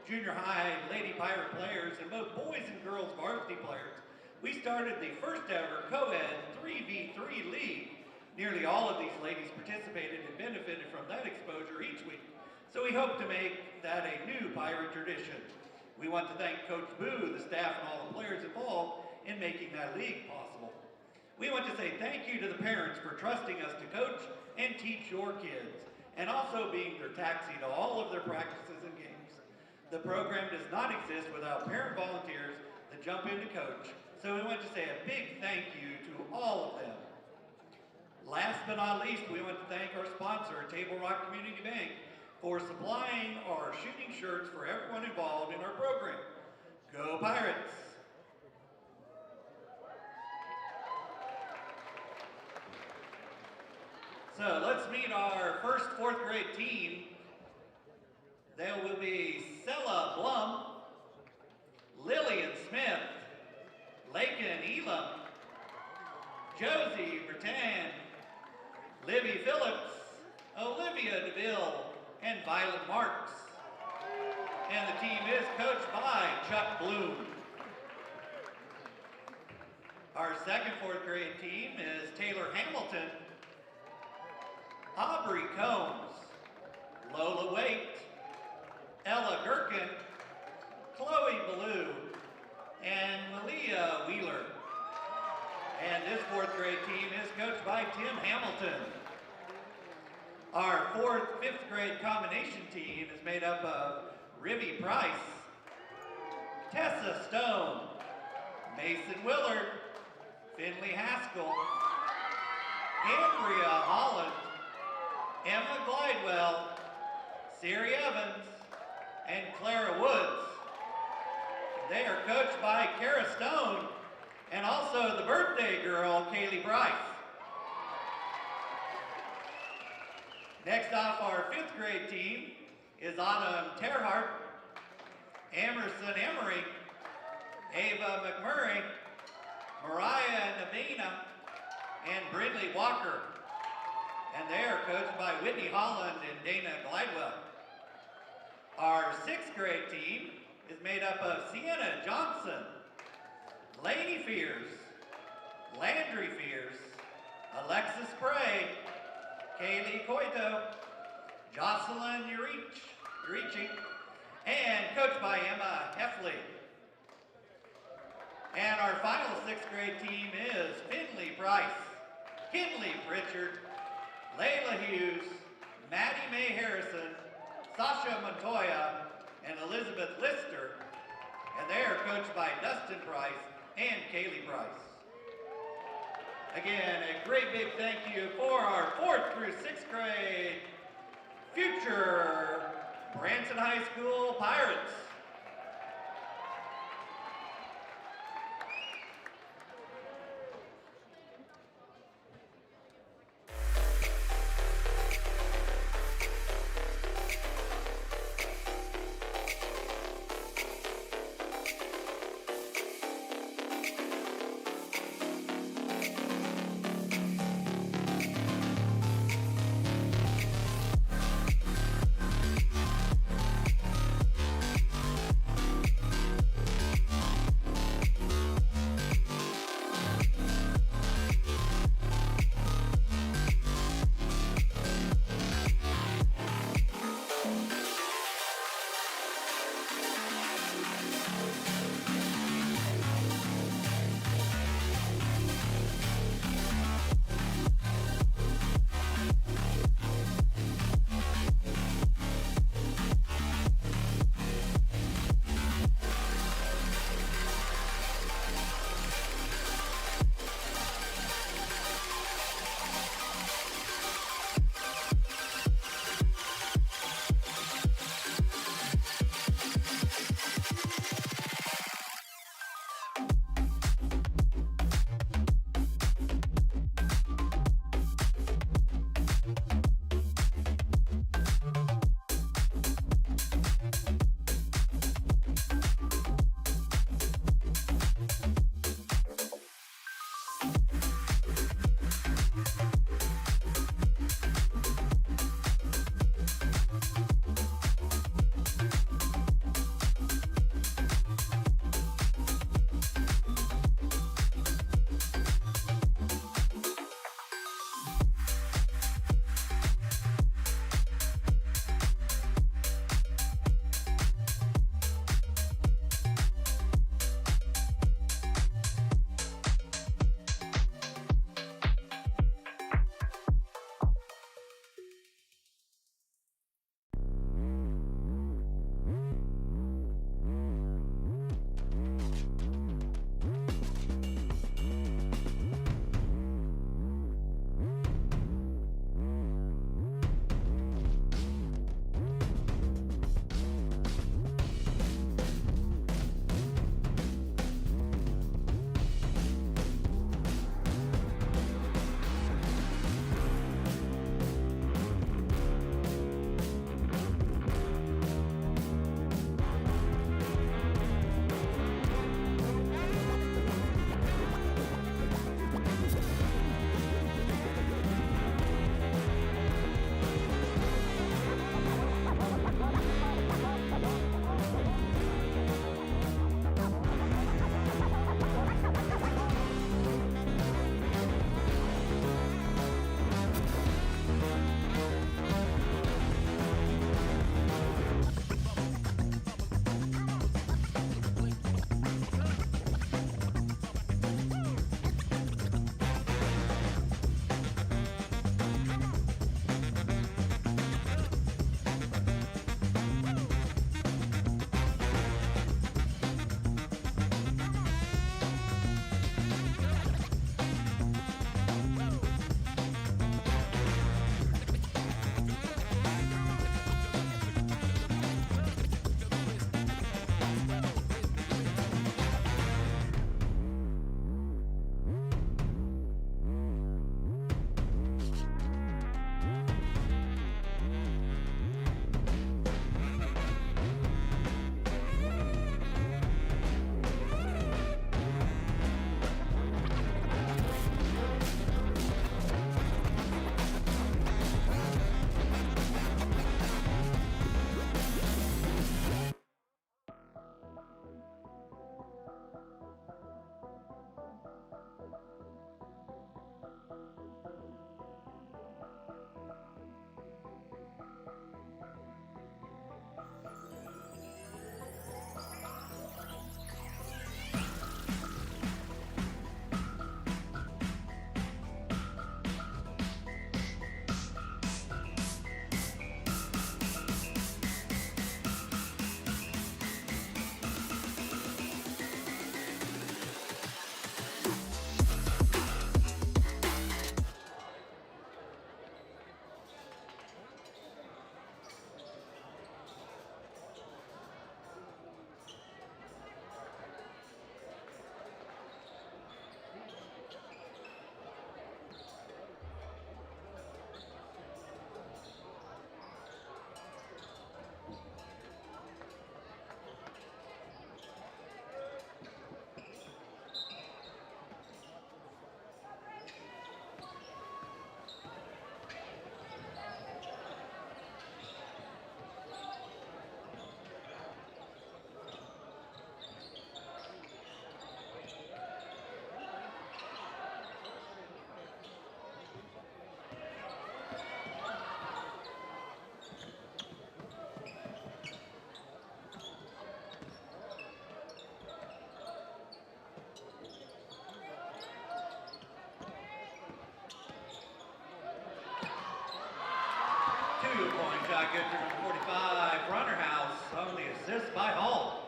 junior high Lady Pirate players, and both boys and girls varsity players, we started the first ever co-ed 3v3 league. Nearly all of these ladies participated and benefited from that exposure each week. So we hope to make that a new Pirate tradition. We want to thank Coach Boo, the staff, and all the players involved in making that league possible. We want to say thank you to the parents for trusting us to coach and teach your kids, and also being their taxi to all of their practices and games. The program does not exist without parent volunteers that jump in to coach, so we want to say a big thank you to all of them. Last but not least, we want to thank our sponsor, Table Rock Community Bank, for supplying our shooting shirts for everyone involved in our program. Go Pirates! So let's meet our first 4th grade team. There will be Sella Blum, Lillian Smith, Lakin Elam, Josie Bertan, Livy Phillips, Olivia DeVille, and Violet Marks. And the team is coached by Chuck Bloom. Our second 4th grade team is Taylor Hamilton, Aubrey Combs, Lola Waite, Ella Gherkin, Chloe Ballou, and Malia Wheeler. And this 4th grade team is coached by Tim Hamilton. Our 4th, 5th grade combination team is made up of Ribby Price, Tessa Stone, Mason Willard, Finley Haskell, Andrea Holland, Emma Glidewell, Siri Evans, and Clara Woods. They are coached by Kara Stone and also the birthday girl, Kaylee Bryce. Next off, our 5th grade team is Autumn Terhart, Emerson Emery, Ava McMurray, Mariah Navina, and Brindley Walker. And they are coached by Whitney Holland and Dana Glidewell. Our 6th grade team is made up of Sienna Johnson, Lainey Fears, Landry Fears, Alexis Spray, Kaylee Coito, Jocelyn Urici, and coached by Emma Heffley. And our final 6th grade team is Finley Price, Kinley Pritchard, Layla Hughes, Maddie Mae Harrison, Sasha Montoya, and Elizabeth Lister, and they are coached by Dustin Price and Kaylee Price. Again, a great big thank you for our 4th through 6th grade future Branson High School Pirates. shot good for number 45, Runner House, on the assist by Hall.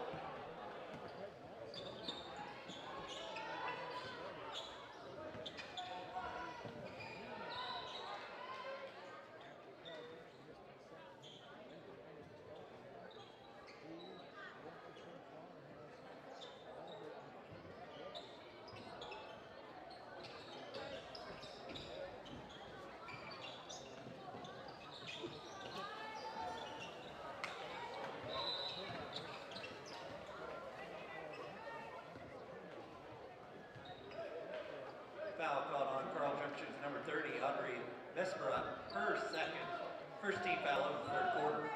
Foul called on Carl Junction's number 30, Audrey Vespera, her second. First team foul of the third quarter.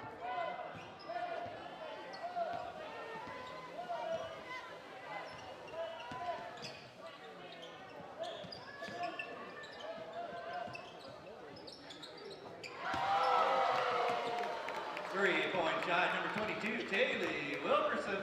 Three-point shot, number 22, Taylor Wilkerson.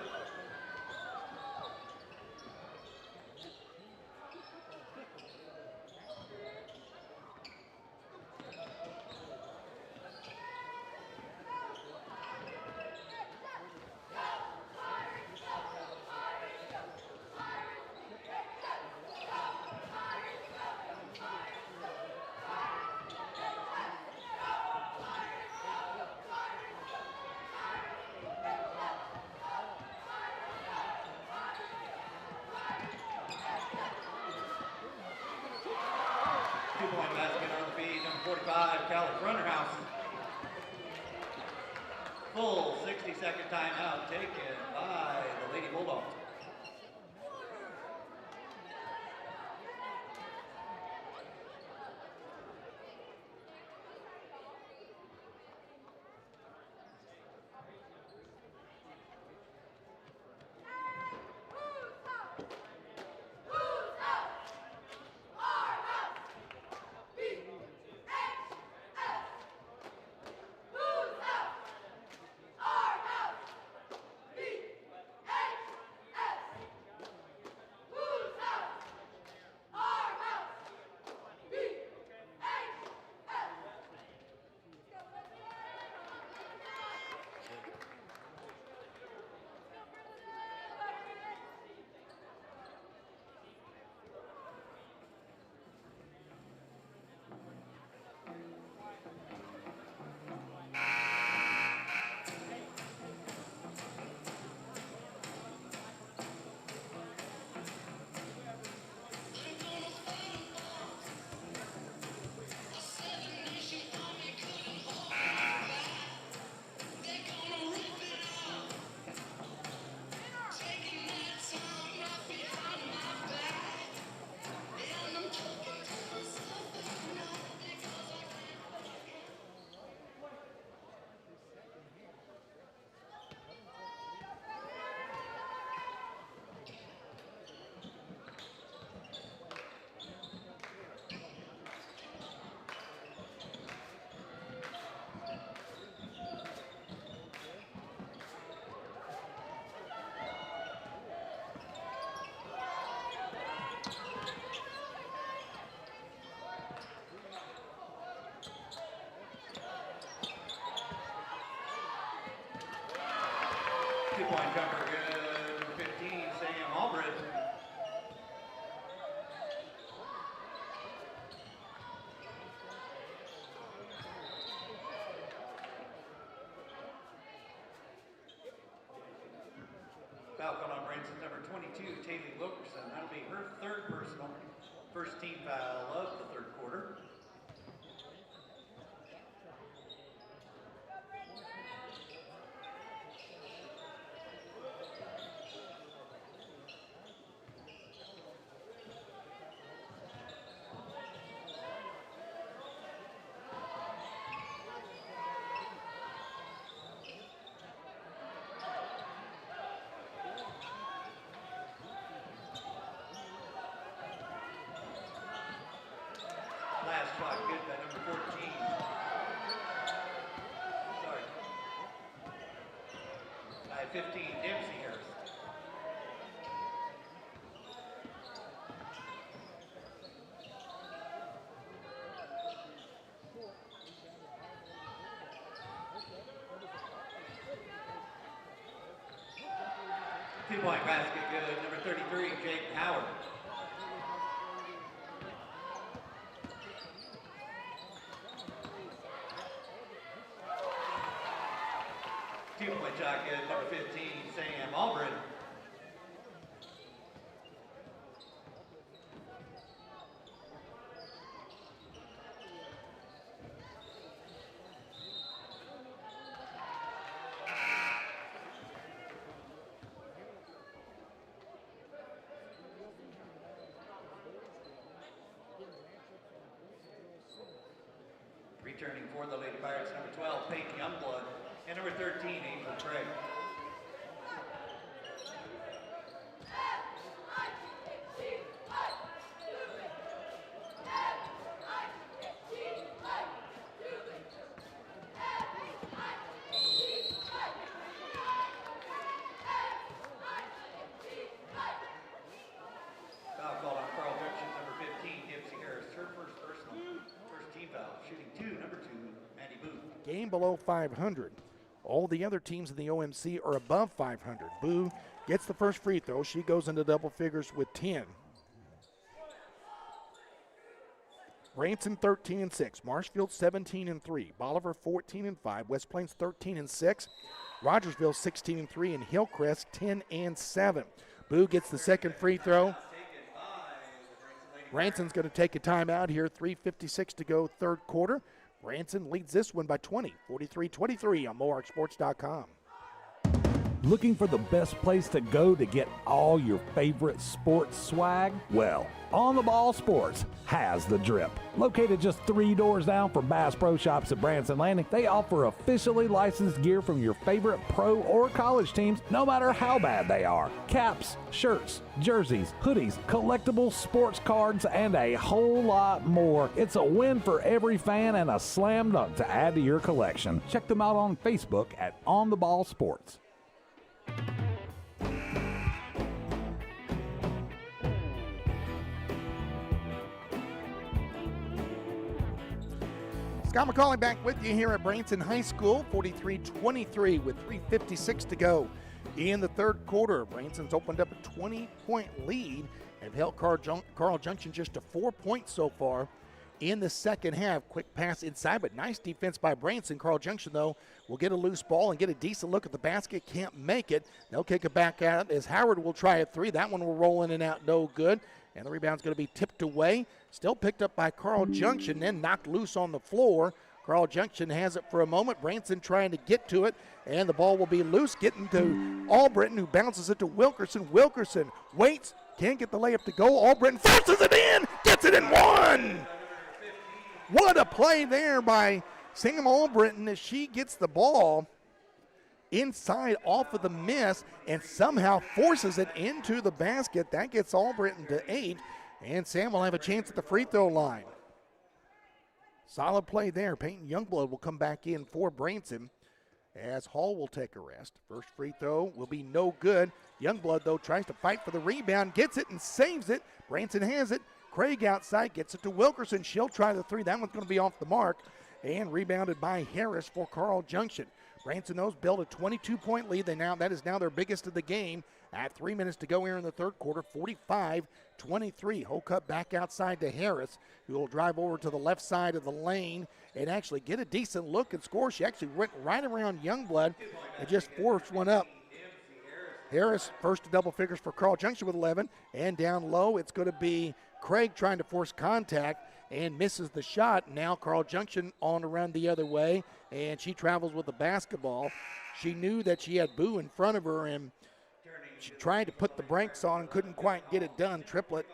Two-point basket on the feed, number 45, Caleb Runner House. Full 60-second timeout taken by the Lady Bulldogs. Two-point jumper good, number 15, Sam Albridge. Foul called on Branson's number 22, Taylor Wilkerson. That'll be her third personal. First team foul of the third quarter. Last shot good by number 14. Sorry. By 15, Dempsey Harris. 2-point basket good. Number 33, Jake Howard. Two-point shot good. Number 15, Sam Albritton. Returning for the Lady Pirates, number 12, Peyton Youngblood, and number 13, Angel Craig. Foul called on Carl Junction, number 15, Dipsy Harris, her first personal, first team foul, shooting 2, number 2, Maddie Booth. Game below 500. All the other teams in the OMC are above 500. Boo gets the first free throw. She goes into double figures with 10. Branson 13-6, Marshfield 17-3, Bolivar 14-5, West Plains 13-6, Rogersville 16-3, and Hillcrest 10-7. Boo gets the second free throw. Branson's going to take a timeout here. 3:56 to go, third quarter. Branson leads this one by 20, 43-23 on MoarkSports.com. Looking for the best place to go to get all your favorite sports swag? Well, On the Ball Sports has the drip. Located just 3 doors down from Bass Pro Shops at Branson Landing, they offer officially licensed gear from your favorite pro or college teams, no matter how bad they are. Caps, shirts, jerseys, hoodies, collectibles, sports cards, and a whole lot more. It's a win for every fan and a slam dunk to add to your collection. Check them out on Facebook at On the Ball Sports. Scott McCauley back with you here at Branson High School, 43-23 with 3:56 to go in the third quarter. Branson's opened up a 20-point lead and held Carl Junction just to 4 points so far in the second half. Quick pass inside, but nice defense by Branson. Carl Junction, though, will get a loose ball and get a decent look at the basket. Can't make it. They'll kick it back out as Howard will try a three. That one will roll in and out, no good. And the rebound's going to be tipped away. Still picked up by Carl Junction, then knocked loose on the floor. Carl Junction has it for a moment. Branson trying to get to it, and the ball will be loose, getting to Albritton, who bounces it to Wilkerson. Wilkerson waits, can't get the layup to go. Albritton forces it in, gets it in one. What a play there by Sam Albritton as she gets the ball inside off of the miss and somehow forces it into the basket. That gets Albritton to 8, and Sam will have a chance at the free throw line. Solid play there. Peyton Youngblood will come back in for Branson as Hall will take a rest. First free throw will be no good. Youngblood, though, tries to fight for the rebound, gets it and saves it. Branson has it. Craig outside gets it to Wilkerson. She'll try the three. That one's going to be off the mark and rebounded by Harris for Carl Junction. Branson, those built a 22-point lead. That is now their biggest of the game at 3 minutes to go here in the third quarter, 45-23. Hocutt back outside to Harris, who will drive over to the left side of the lane and actually get a decent look and score. She actually went right around Youngblood and just forced one up. Harris first to double figures for Carl Junction with 11, and down low it's going to be Craig trying to force contact and misses the shot. Now Carl Junction on around the other way, and she travels with the basketball. She knew that she had Boo in front of her, and she tried to put the brakes on and couldn't quite get it done. Triplet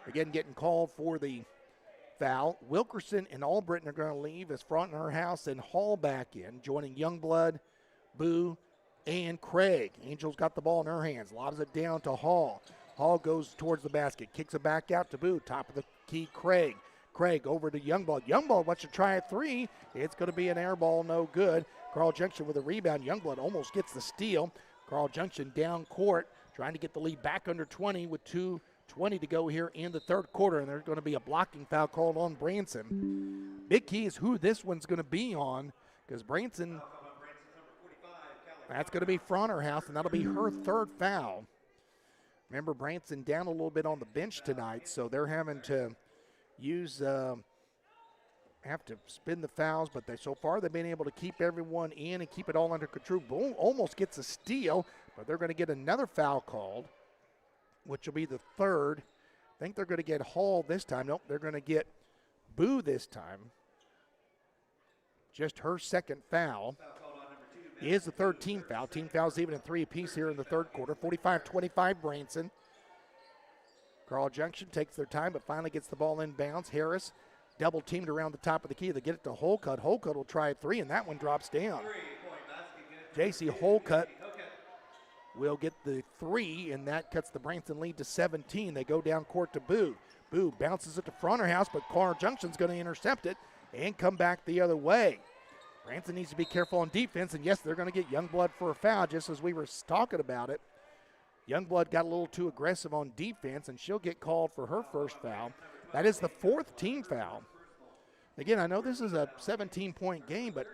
again getting called for the foul. Wilkerson and Albritton are going to leave as Front in her house and Hall back in, joining Youngblood, Boo, and Craig. Angel's got the ball in her hands, lobs it down to Hall. Hall goes towards the basket, kicks it back out to Boo. Top of the key, Craig. Craig over to Youngblood. Youngblood wants to try a three. It's going to be an air ball, no good. Carl Junction with a rebound. Youngblood almost gets the steal. Carl Junction down court, trying to get the lead back under 20 with 2:20 to go here in the third quarter, and there's going to be a blocking foul called on Branson. Big key is who this one's going to be on, because Branson That's going to be Fronterhouse, and that'll be her third foul. Remember, Branson down a little bit on the bench tonight, so they're having to use, have to spin the fouls, but so far they've been able to keep everyone in and keep it all under control. Boom, almost gets a steal, but they're going to get another foul called, which will be the third. I think they're going to get Hall this time. Nope, they're going to get Boo this time. Just her second foul is the third team foul. Team fouls even at 3 apiece here in the third quarter. 45-25 Branson. Carl Junction takes their time, but finally gets the ball in bounds. Harris double teamed around the top of the key. They get it to Holcutt. Holcutt will try a 3, and that one drops down. J.C. Holcutt will get the 3, and that cuts the Branson lead to 17. They go down court to Boo. Boo bounces it to Fronterhouse, but Carl Junction's going to intercept it and come back the other way. Branson needs to be careful on defense, and yes, they're going to get Youngblood for a foul, just as we were talking about it. Youngblood got a little too aggressive on defense, and she'll get called for her first foul. That is the 4th team foul. Again, I know this is a 17-point game, but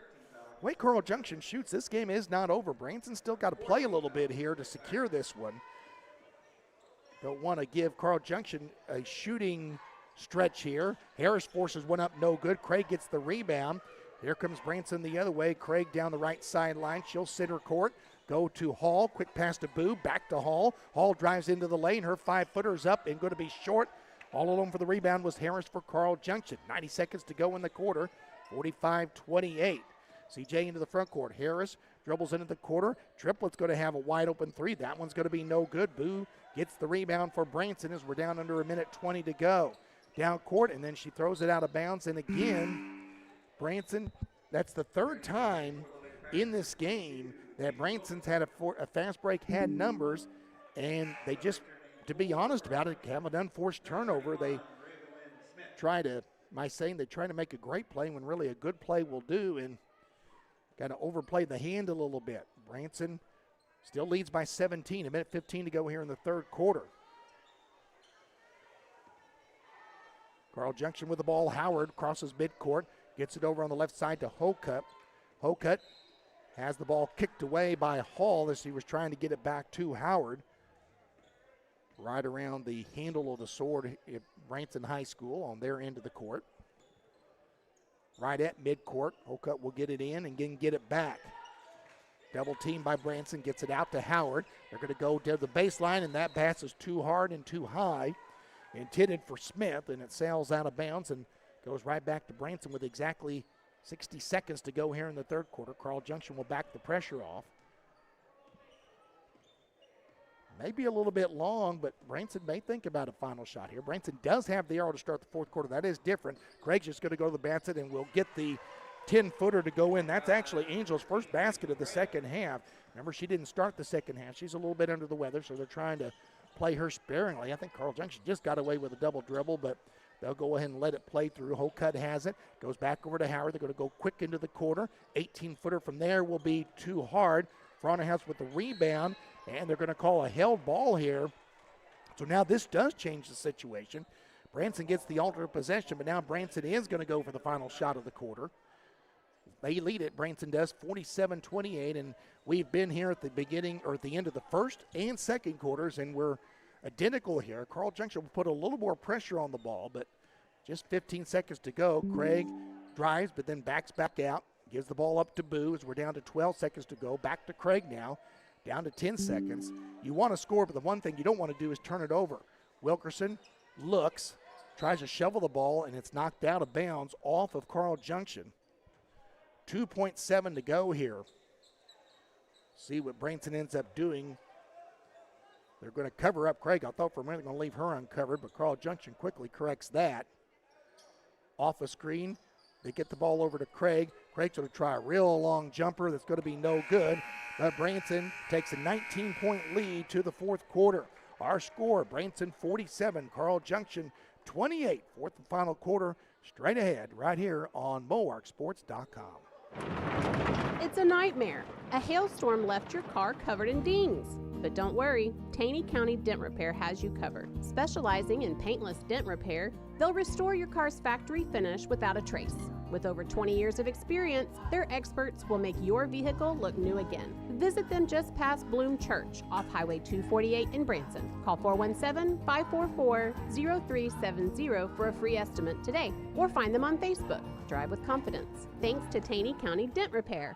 the way Carl Junction shoots, this game is not over. Branson's still got to play a little bit here to secure this one. Don't want to give Carl Junction a shooting stretch here. Harris forces one up, no good. Craig gets the rebound. Here comes Branson the other way. Craig down the right sideline. She'll center court. Go to Hall. Quick pass to Boo. Back to Hall. Hall drives into the lane. Her 5-footer's up and going to be short. All alone for the rebound was Harris for Carl Junction. 90 seconds to go in the quarter. 45-28. CJ into the front court. Harris dribbles into the quarter. Triplet's going to have a wide open 3. That one's going to be no good. Boo gets the rebound for Branson as we're down under a minute 20 to go. Down court, and then she throws it out of bounds. And again, Branson, that's the third time in this game that Branson's had a fast break, had numbers, and they just, to be honest about it, have an unforced turnover. They try to, they try to make a great play when really a good play will do, and kind of overplay the hand a little bit. Branson still leads by 17, a minute 15 to go here in the third quarter. Carl Junction with the ball. Howard crosses midcourt, gets it over on the left side to Holcutt. Holcutt has the ball kicked away by Hall as he was trying to get it back to Howard. Right around the handle of the sword at Branson High School on their end of the court. Right at midcourt, Holcutt will get it in and then get it back. Double team by Branson, gets it out to Howard. They're going to go to the baseline, and that pass is too hard and too high. Intended for Smith, and it sails out of bounds and goes right back to Branson with exactly 60 seconds to go here in the third quarter. Carl Junction will back the pressure off. Maybe a little bit long, but Branson may think about a final shot here. Branson does have the arrow to start the fourth quarter. That is different. Craig's just going to go to the basket and will get the 10-footer to go in. That's actually Angel's first basket of the second half. Remember, she didn't start the second half. She's a little bit under the weather, so they're trying to play her sparingly. I think Carl Junction just got away with a double dribble, but they'll go ahead and let it play through. Holcutt has it. Goes back over to Howard. They're going to go quick into the quarter. 18-footer from there will be too hard. Fronterhouse with the rebound, and they're going to call a held ball here. So now this does change the situation. Branson gets the alternate possession, but now Branson is going to go for the final shot of the quarter. They lead it, Branson does, 47-28, and we've been here at the beginning or at the end of the first and second quarters, and we're identical here. Carl Junction will put a little more pressure on the ball, but just 15 seconds to go. Craig drives, but then backs back out, gives the ball up to Boo as we're down to 12 seconds to go. Back to Craig now, down to 10 seconds. You want to score, but the one thing you don't want to do is turn it over. Wilkerson looks, tries to shovel the ball, and it's knocked out of bounds off of Carl Junction. 2.7 to go here. See what Branson ends up doing. They're going to cover up Craig. I thought for a minute they're going to leave her uncovered, but Carl Junction quickly corrects that. Off a screen, they get the ball over to Craig. Craig's going to try a real long jumper that's going to be no good, but Branson takes a 19-point lead to the fourth quarter. Our score, Branson 47, Carl Junction 28. Fourth and final quarter, straight ahead right here on MoarkSports.com. It's a nightmare. A hailstorm left your car covered in dings. But don't worry, Taney County Dent Repair has you covered. Specializing in paintless dent repair, they'll restore your car's factory finish without a trace. With over 20 years of experience, their experts will make your vehicle look new again. Visit them just past Bloom Church off Highway 248 in Branson. Call 417-544-0370 for a free estimate today, or find them on Facebook. Drive with confidence. Thanks to Taney County Dent Repair.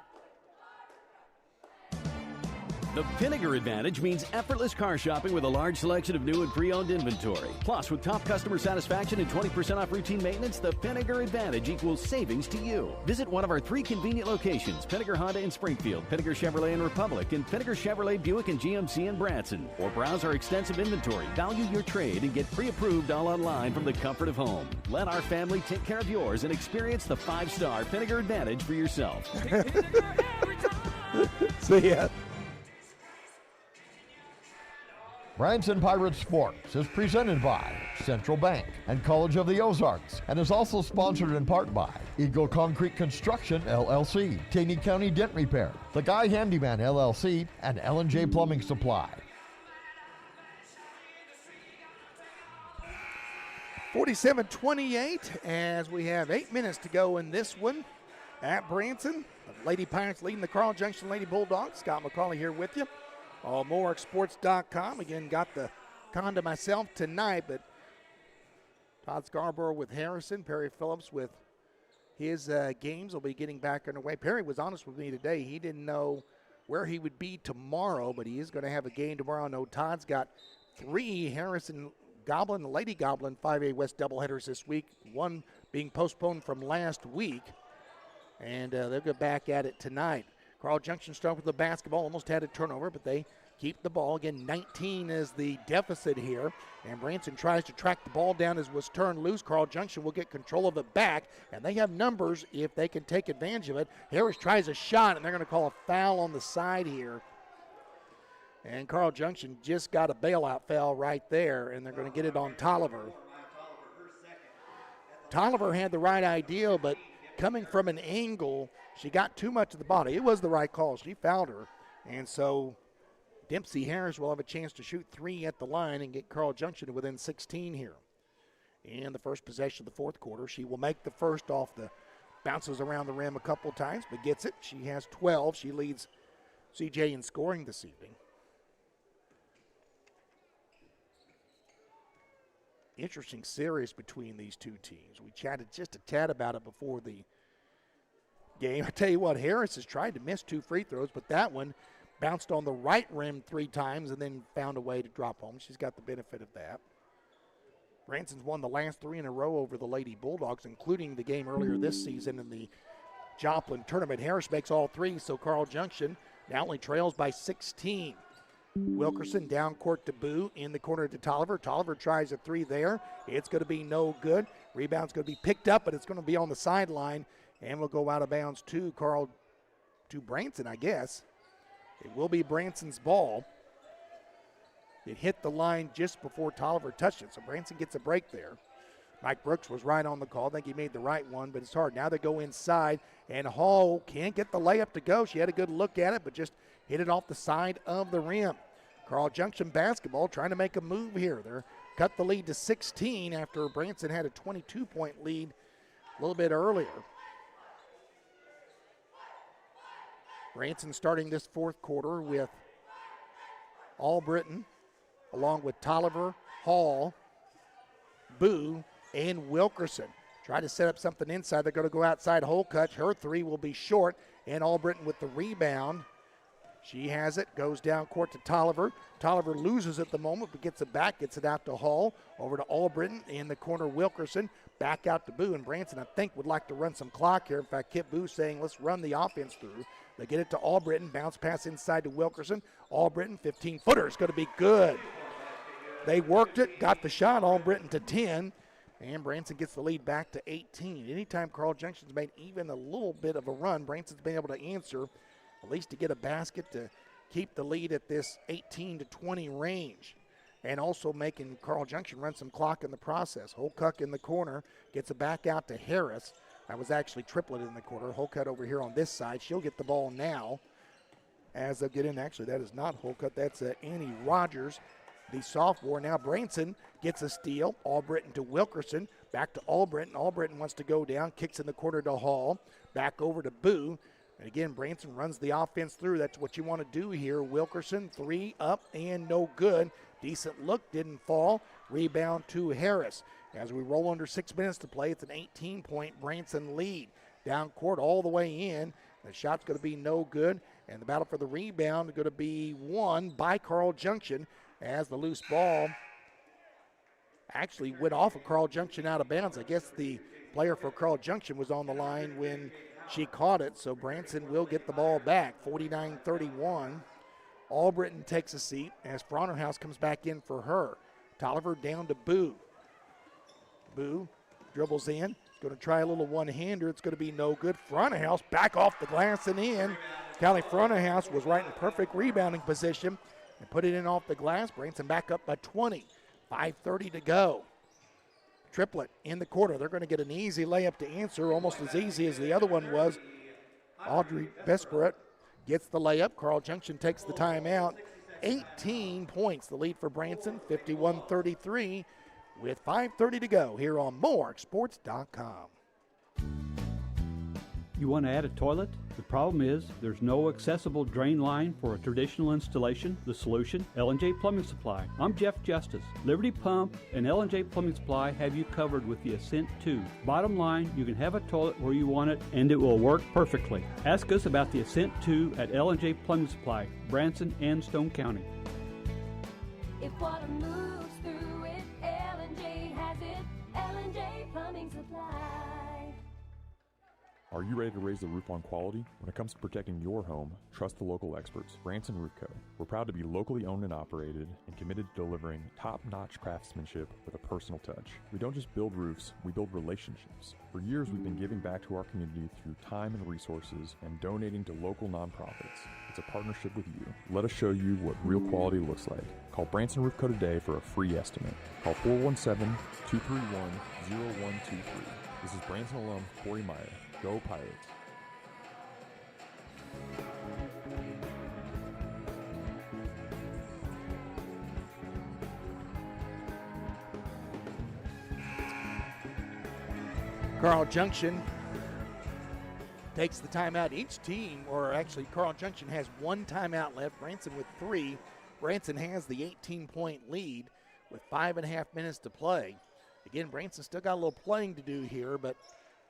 The Vinegar Advantage means effortless car shopping with a large selection of new and pre-owned inventory. Plus, with top customer satisfaction and 20% off routine maintenance, the Vinegar Advantage equals savings to you. Visit one of our 3 convenient locations, Vinegar Honda in Springfield, Vinegar Chevrolet in Republic, and Vinegar Chevrolet Buick and GMC in Branson. Or browse our extensive inventory, value your trade, and get pre-approved all online from the comfort of home. Let our family take care of yours and experience the 5-star Vinegar Advantage for yourself. See ya. Branson Pirates Sports is presented by Central Bank and College of the Ozarks and is also sponsored in part by Eagle Concrete Construction, LLC, Taney County Dent Repair, The Guy Handyman, LLC, and L&J Plumbing Supply. 47-28 as we have 8 minutes to go in this one at Branson. The Lady Pirates leading the Carl Junction Lady Bulldogs. Scott McCauley here with you. MoreXports.com. Again, got the con to myself tonight, but Todd Scarborough with Harrison, Perry Phillips with his games will be getting back underway. Perry was honest with me today. He didn't know where he would be tomorrow, but he is going to have a game tomorrow. I know Todd's got 3 Harrison Goblin, Lady Goblin 5A West doubleheaders this week, one being postponed from last week, and they'll get back at it tonight. Carl Junction start with the basketball, almost had a turnover, but they keep the ball. Again, 19 is the deficit here, and Branson tries to track the ball down as was turned loose. Carl Junction will get control of it back, and they have numbers if they can take advantage of it. Harris tries a shot, and they're going to call a foul on the side here. And Carl Junction just got a bailout foul right there, and they're going to get it on Tolliver. Tolliver had the right idea, but coming from an angle, she got too much of the body. It was the right call. She fouled her. And so Dempsey Harris will have a chance to shoot 3 at the line and get Carl Junction to within 16 here. In the first possession of the fourth quarter, she will make the first off the bounces around the rim a couple times, but gets it. She has 12. She leads CJ in scoring this evening. Interesting series between these two teams. We chatted just a tad about it before the game. I tell you what, Harris has tried to miss 2 free throws, but that one bounced on the right rim 3 times and then found a way to drop home. She's got the benefit of that. Branson's won the last 3 in a row over the Lady Bulldogs, including the game earlier this season in the Joplin tournament. Harris makes all 3, so Carl Junction now only trails by 16. Wilkerson down court to Boo, in the corner to Tolliver. Tolliver tries a 3 there. It's going to be no good. Rebound's going to be picked up, but it's going to be on the sideline, and will go out of bounds to Branson, I guess. It will be Branson's ball. It hit the line just before Tolliver touched it, so Branson gets a break there. Mike Brooks was right on the call. I think he made the right one, but it's hard. Now they go inside, and Hall can't get the layup to go. She had a good look at it, but just hit it off the side of the rim. Carl Junction basketball trying to make a move here. They're cut the lead to 16 after Branson had a 22-point lead a little bit earlier. Branson starting this fourth quarter with Albritton, along with Tolliver, Hall, Boo, and Wilkerson. Try to set up something inside. They're going to go outside. Holcutt, her 3 will be short, and Albritton with the rebound. She has it, goes down court to Tolliver. Tolliver loses at the moment, but gets it back, gets it out to Hall, over to Albritton, in the corner Wilkerson, back out to Boo, and Branson, I think, would like to run some clock here. In fact, Kip Boo saying, let's run the offense through. They get it to Albritton, bounce pass inside to Wilkerson. Albritton, 15-footer, it's going to be good. They worked it, got the shot, Albritton to 10, and Branson gets the lead back to 18. Anytime Carl Junction's made even a little bit of a run, Branson's been able to answer, at least to get a basket to keep the lead at this 18-20 range, and also making Carl Junction run some clock in the process. Holcutt in the corner gets it back out to Harris. That was actually triplet in the corner. Holcutt over here on this side. She'll get the ball now as they'll get in. Actually, that is not Holcutt. That's Annie Rogers, the sophomore. Now Branson gets a steal. Albritton to Wilkerson. Back to Albritton. Albritton wants to go down. Kicks in the corner to Hall. Back over to Boo. And again, Branson runs the offense through. That's what you want to do here. Wilkerson, 3 up and no good. Decent look, didn't fall. Rebound to Harris. As we roll under 6 minutes to play, it's an 18-point Branson lead. Down court all the way in. The shot's going to be no good. And the battle for the rebound is going to be won by Carl Junction as the loose ball actually went off of Carl Junction out of bounds. I guess the player for Carl Junction was on the line when she caught it, so Branson will get the ball back. 49-31. Albritton takes a seat as Fronterhouse comes back in for her. Tolliver down to Boo. Boo dribbles in. Going to try a little one-hander. It's going to be no good. Fronterhouse back off the glass and in. Callie Fronterhouse was right in perfect rebounding position and put it in off the glass. Branson back up by 20. 5:30 to go. Triplet in the quarter. They're going to get an easy layup to answer, almost as easy as the other one was. Audrey Besperat gets the layup. Carl Junction takes the timeout. 18 points, the lead for Branson, 51-33, with 5:30 to go here on MoreSports.com. You want to add a toilet? The problem is there's no accessible drain line for a traditional installation. The solution? L&J Plumbing Supply. I'm Jeff Justice. Liberty Pump and L&J Plumbing Supply have you covered with the Ascent 2. Bottom line, you can have a toilet where you want it and it will work perfectly. Ask us about the Ascent 2 at L&J Plumbing Supply, Branson and Stone County. If water moves through it, L&J has it. L&J Plumbing Supply. Are you ready to raise the roof on quality? When it comes to protecting your home, trust the local experts, Branson Roof Co. We're proud to be locally owned and operated and committed to delivering top-notch craftsmanship with a personal touch. We don't just build roofs, we build relationships. For years, we've been giving back to our community through time and resources and donating to local nonprofits. It's a partnership with you. Let us show you what real quality looks like. Call Branson Roof Co. today for a free estimate. Call 417-231-0123. This is Branson alum Corey Meyer. Go Pirates. Carl Junction takes the timeout. Each team, or actually Carl Junction has one timeout left. Branson with 3. Branson has the 18-point lead with 5.5 minutes to play. Again, Branson still got a little playing to do here, but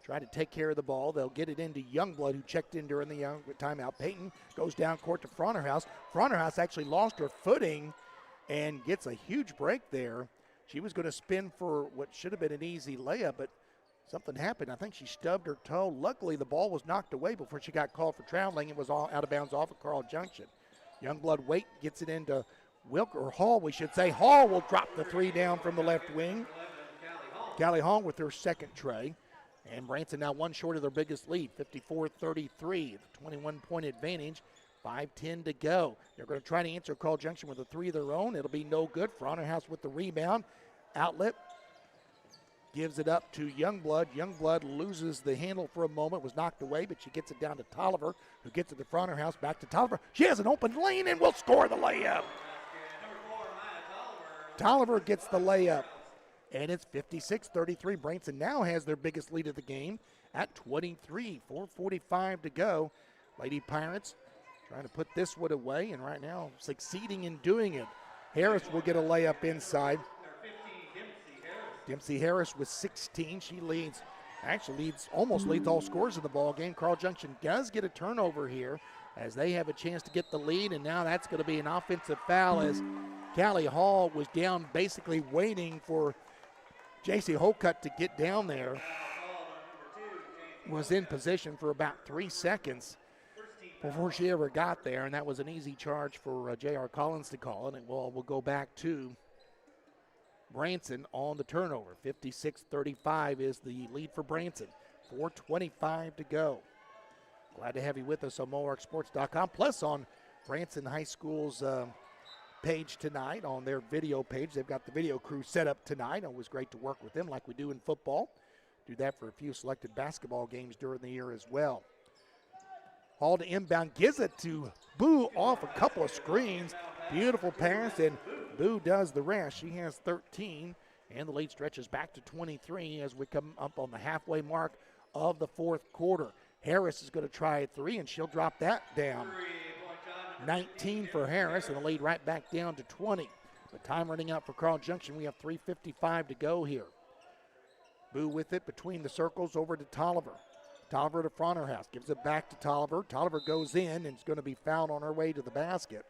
try to take care of the ball. They'll get it into Youngblood, who checked in during the timeout. Payton goes down court to Fronterhouse. Fronterhouse actually lost her footing and gets a huge break there. She was going to spin for what should have been an easy layup, but something happened. I think she stubbed her toe. Luckily, the ball was knocked away before she got called for traveling. It was all out of bounds off of Carl Junction. Youngblood Waite gets it into Hall, we should say. Hall will drop the 3 down from the left wing. Callie Hall with her second tray. And Branson now one short of their biggest lead, 54-33, the 21-point advantage, 5:10 to go. They're going to try to answer Carl Junction with a 3 of their own. It'll be no good. Fronterhouse with the rebound. Outlet gives it up to Youngblood. Youngblood loses the handle for a moment, was knocked away, but she gets it down to Tolliver, who gets it to Fronterhouse, back to Tolliver. She has an open lane and will score the layup. Tolliver gets the layup. And it's 56-33. Branson now has their biggest lead of the game at 23. 4:45 to go. Lady Pirates trying to put this one away, and right now succeeding in doing it. Harris will get a layup inside. Dempsey Harris with 16. She almost leads all scorers in the ball game. Carl Junction does get a turnover here as they have a chance to get the lead, and now that's going to be an offensive foul as Callie Hall was down basically waiting for J.C. Holcutt to get down there. Was in position for about 3 seconds before she ever got there, and that was an easy charge for J.R. Collins to call, and it will go back to Branson on the turnover. 56-35 is the lead for Branson. 4:25 to go. Glad to have you with us on MoreSports.com, plus on Branson High School's page tonight, on their video page. They've got the video crew set up tonight. Always great to work with them like we do in football. Do that for a few selected basketball games during the year as well. Hall to inbound, gives it to Boo off a couple of screens. Beautiful pass, and Boo does the rest. She has 13, and the lead stretches back to 23 as we come up on the halfway mark of the fourth quarter. Harris is going to try a three, and she'll drop that down. 19 for Harris, and the lead right back down to 20. But time running out for Carl Junction. We have 3:55 to go here. Boo with it between the circles over to Tolliver. Tolliver to Fronterhouse, gives it back to Tolliver. Tolliver goes in and is going to be fouled on her way to the basket.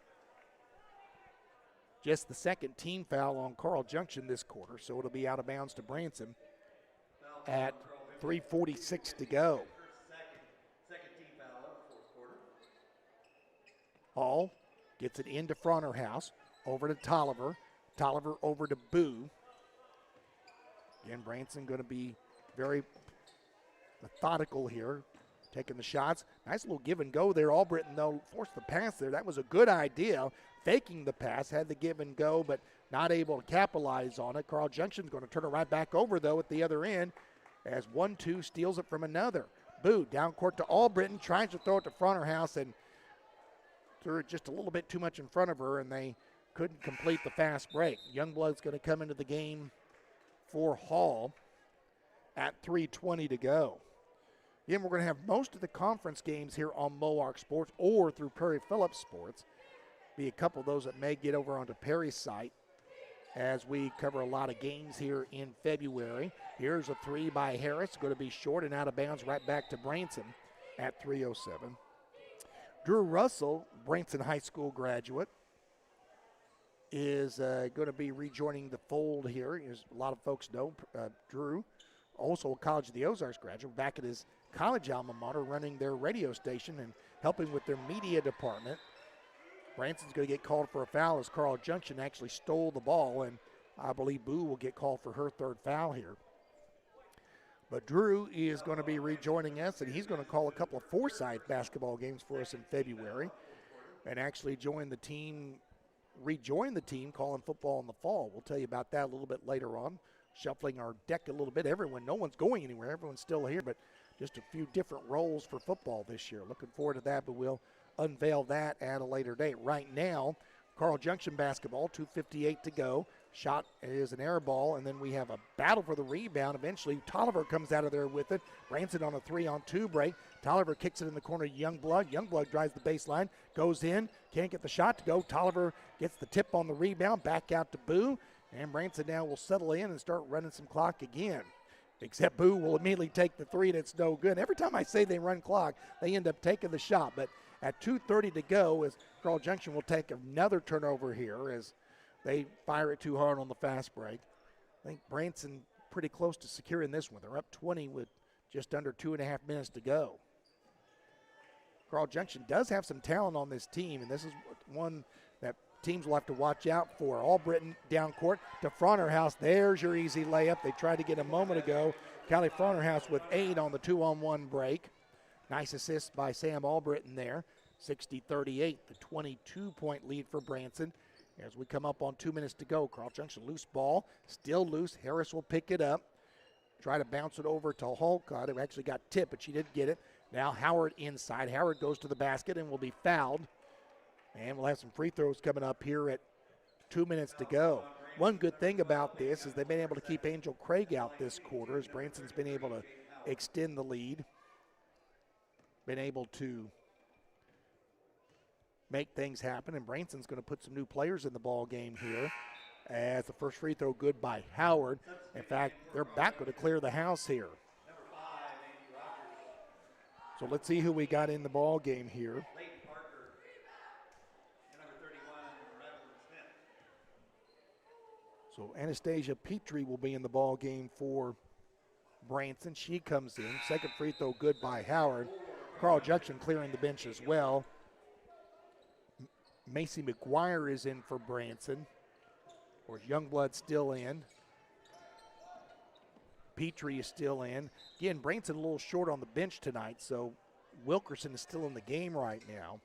Just the second team foul on Carl Junction this quarter, so it'll be out of bounds to Branson at 3:46 to go. Hall gets it into Fronterhouse, over to Tolliver. Tolliver over to Boo. Again, Branson going to be very methodical here, taking the shots. Nice little give and go there. Albritton, though, forced the pass there. That was a good idea. Faking the pass, had the give and go, but not able to capitalize on it. Carl Junction's going to turn it right back over, though, at the other end, as 1-2 steals it from another. Boo, down court to Albritton, tries to throw it to Fronterhouse, and threw it just a little bit too much in front of her, and they couldn't complete the fast break. Youngblood's going to come into the game for Hall at 3:20 to go. Again, we're going to have most of the conference games here on Mohawk Sports or through Perry Phillips Sports. Be a couple of those that may get over onto Perry's site as we cover a lot of games here in February. Here's a three by Harris, going to be short and out of bounds right back to Branson at 3:07. Drew Russell, Branson High School graduate, is going to be rejoining the fold here. As a lot of folks know, Drew, also a College of the Ozarks graduate, back at his college alma mater running their radio station and helping with their media department. Branson's going to get called for a foul as Carl Junction actually stole the ball, and I believe Boo will get called for her third foul here. But Drew is going to be rejoining us, and he's going to call a couple of Forsyth basketball games for us in February and actually rejoin the team calling football in the fall. We'll tell you about that a little bit later on, shuffling our deck a little bit. No one's going anywhere. Everyone's still here, but just a few different roles for football this year. Looking forward to that, but we'll unveil that at a later date. Right now, Carl Junction basketball, 2:58 to go. Shot is an air ball, and then we have a battle for the rebound. Eventually, Tolliver comes out of there with it. Branson on a 3-on-2 break. Tolliver kicks it in the corner to Youngblood. Youngblood drives the baseline, goes in, can't get the shot to go. Tolliver gets the tip on the rebound, back out to Boo, and Branson now will settle in and start running some clock again. Except Boo will immediately take the three, and it's no good. Every time I say they run clock, they end up taking the shot. But at 2:30 to go, as Carl Junction will take another turnover here as they fire it too hard on the fast break. I think Branson pretty close to securing this one. They're up 20 with just under 2.5 minutes to go. Carl Junction does have some talent on this team, and this is one that teams will have to watch out for. Albritton down court to Fronterhouse. There's your easy layup. They tried to get a moment ago. Callie Fronterhouse with 8 on the 2-on-1 break. Nice assist by Sam Albritton there. 60-38, the 22-point lead for Branson. As we come up on 2 minutes to go, Carl Junction loose ball, still loose. Harris will pick it up. Try to bounce it over to Holcott, who actually got tipped, but she did get it. Now Howard inside. Howard goes to the basket and will be fouled. And we'll have some free throws coming up here at 2 minutes to go. One good thing about this is they've been able to keep Angel Craig out this quarter as Branson's been able to extend the lead. Been able to make things happen, and Branson's going to put some new players in the ball game here as the first free throw good by Howard. In fact, they're back going to clear the house here. So let's see who we got in the ball game here. So Anastasia Petrie will be in the ball game for Branson. She comes in. Second free throw good by Howard. Carl Junction clearing the bench as well. Macy McGuire is in for Branson. Of course, Youngblood still in. Petrie is still in. Again, Branson a little short on the bench tonight, so Wilkerson is still in the game right now.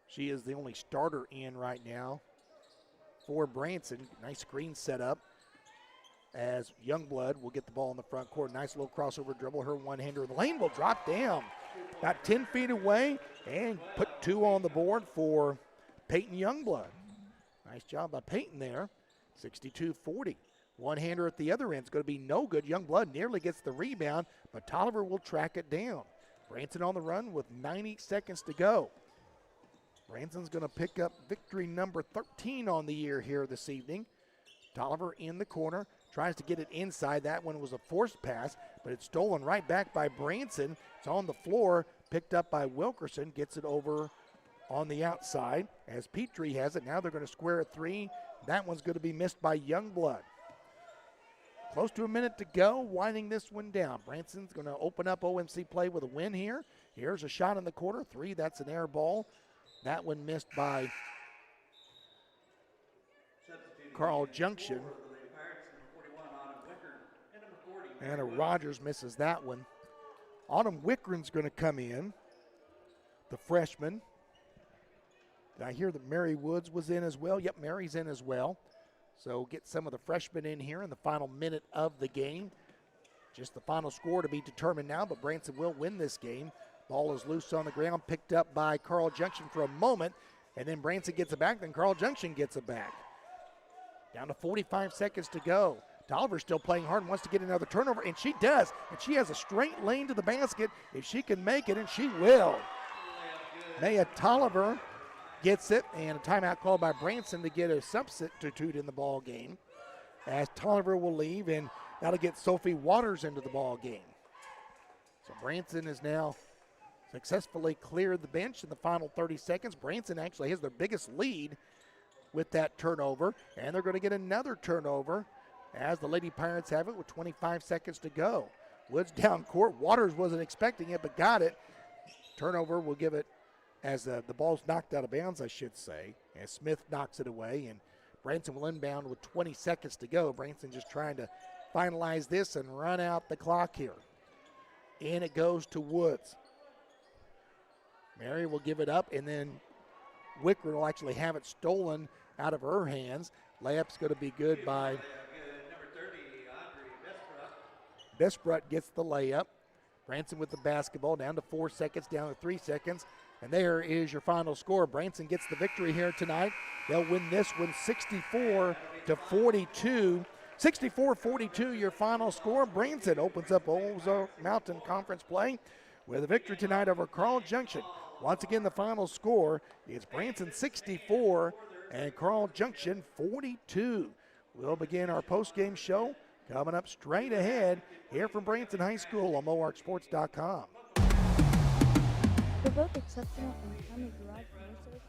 She is the only starter in right now for Branson. Nice screen set up as Youngblood will get the ball in the front court. Nice little crossover dribble. Her one-hander in the lane will drop down. About 10 feet away and put 2 on the board for Peyton Youngblood. Nice job by Peyton there. 62-40. One-hander at the other end is going to be no good. Youngblood nearly gets the rebound, but Tolliver will track it down. Branson on the run with 90 seconds to go. Branson's going to pick up victory number 13 on the year here this evening. Tolliver in the corner, tries to get it inside. That one was a forced pass, but it's stolen right back by Branson. It's on the floor, picked up by Wilkerson, gets it over on the outside as Petrie has it. Now they're going to square a three. That one's going to be missed by Youngblood. Close to a minute to go, winding this one down. Branson's going to open up OMC play with a win here. Here's a shot in the corner, three, that's an air ball. That one missed by Carl Junction. Anna Rogers misses that one. Autumn Wickren's going to come in, the freshman. Did I hear that Mary Woods was in as well? Yep, Mary's in as well. So get some of the freshmen in here in the final minute of the game. Just the final score to be determined now, but Branson will win this game. Ball is loose on the ground, picked up by Carl Junction for a moment, and then Branson gets it back, then Carl Junction gets it back. Down to 45 seconds to go. Tolliver's still playing hard and wants to get another turnover, and she does. And she has a straight lane to the basket if she can make it, and she will. Maya Tolliver gets it, and a timeout called by Branson to get a substitute in the ball game, as Tolliver will leave, and that'll get Sophie Waters into the ball game. So Branson has now successfully cleared the bench in the final 30 seconds. Branson actually has their biggest lead with that turnover, and they're going to get another turnover as the Lady Pirates have it with 25 seconds to go. Woods down court. Waters wasn't expecting it, but got it. Turnover will give it as the ball's knocked out of bounds, I should say, as Smith knocks it away, and Branson will inbound with 20 seconds to go. Branson just trying to finalize this and run out the clock here. In it goes to Woods. Mary will give it up, and then Wicker will actually have it stolen out of her hands. Layup's going to be good by Besbrut gets the layup. Branson with the basketball, down to 4 seconds, down to 3 seconds. And there is your final score. Branson gets the victory here tonight. They'll win this one 64-42. 64-42, your final score. Branson opens up Ozark Mountain Conference play with a victory tonight over Carl Junction. Once again, the final score is Branson 64 and Carl Junction 42. We'll begin our post-game show coming up straight ahead here from Branson High School on MoarkSports.com. For both exceptional and timely garage door services,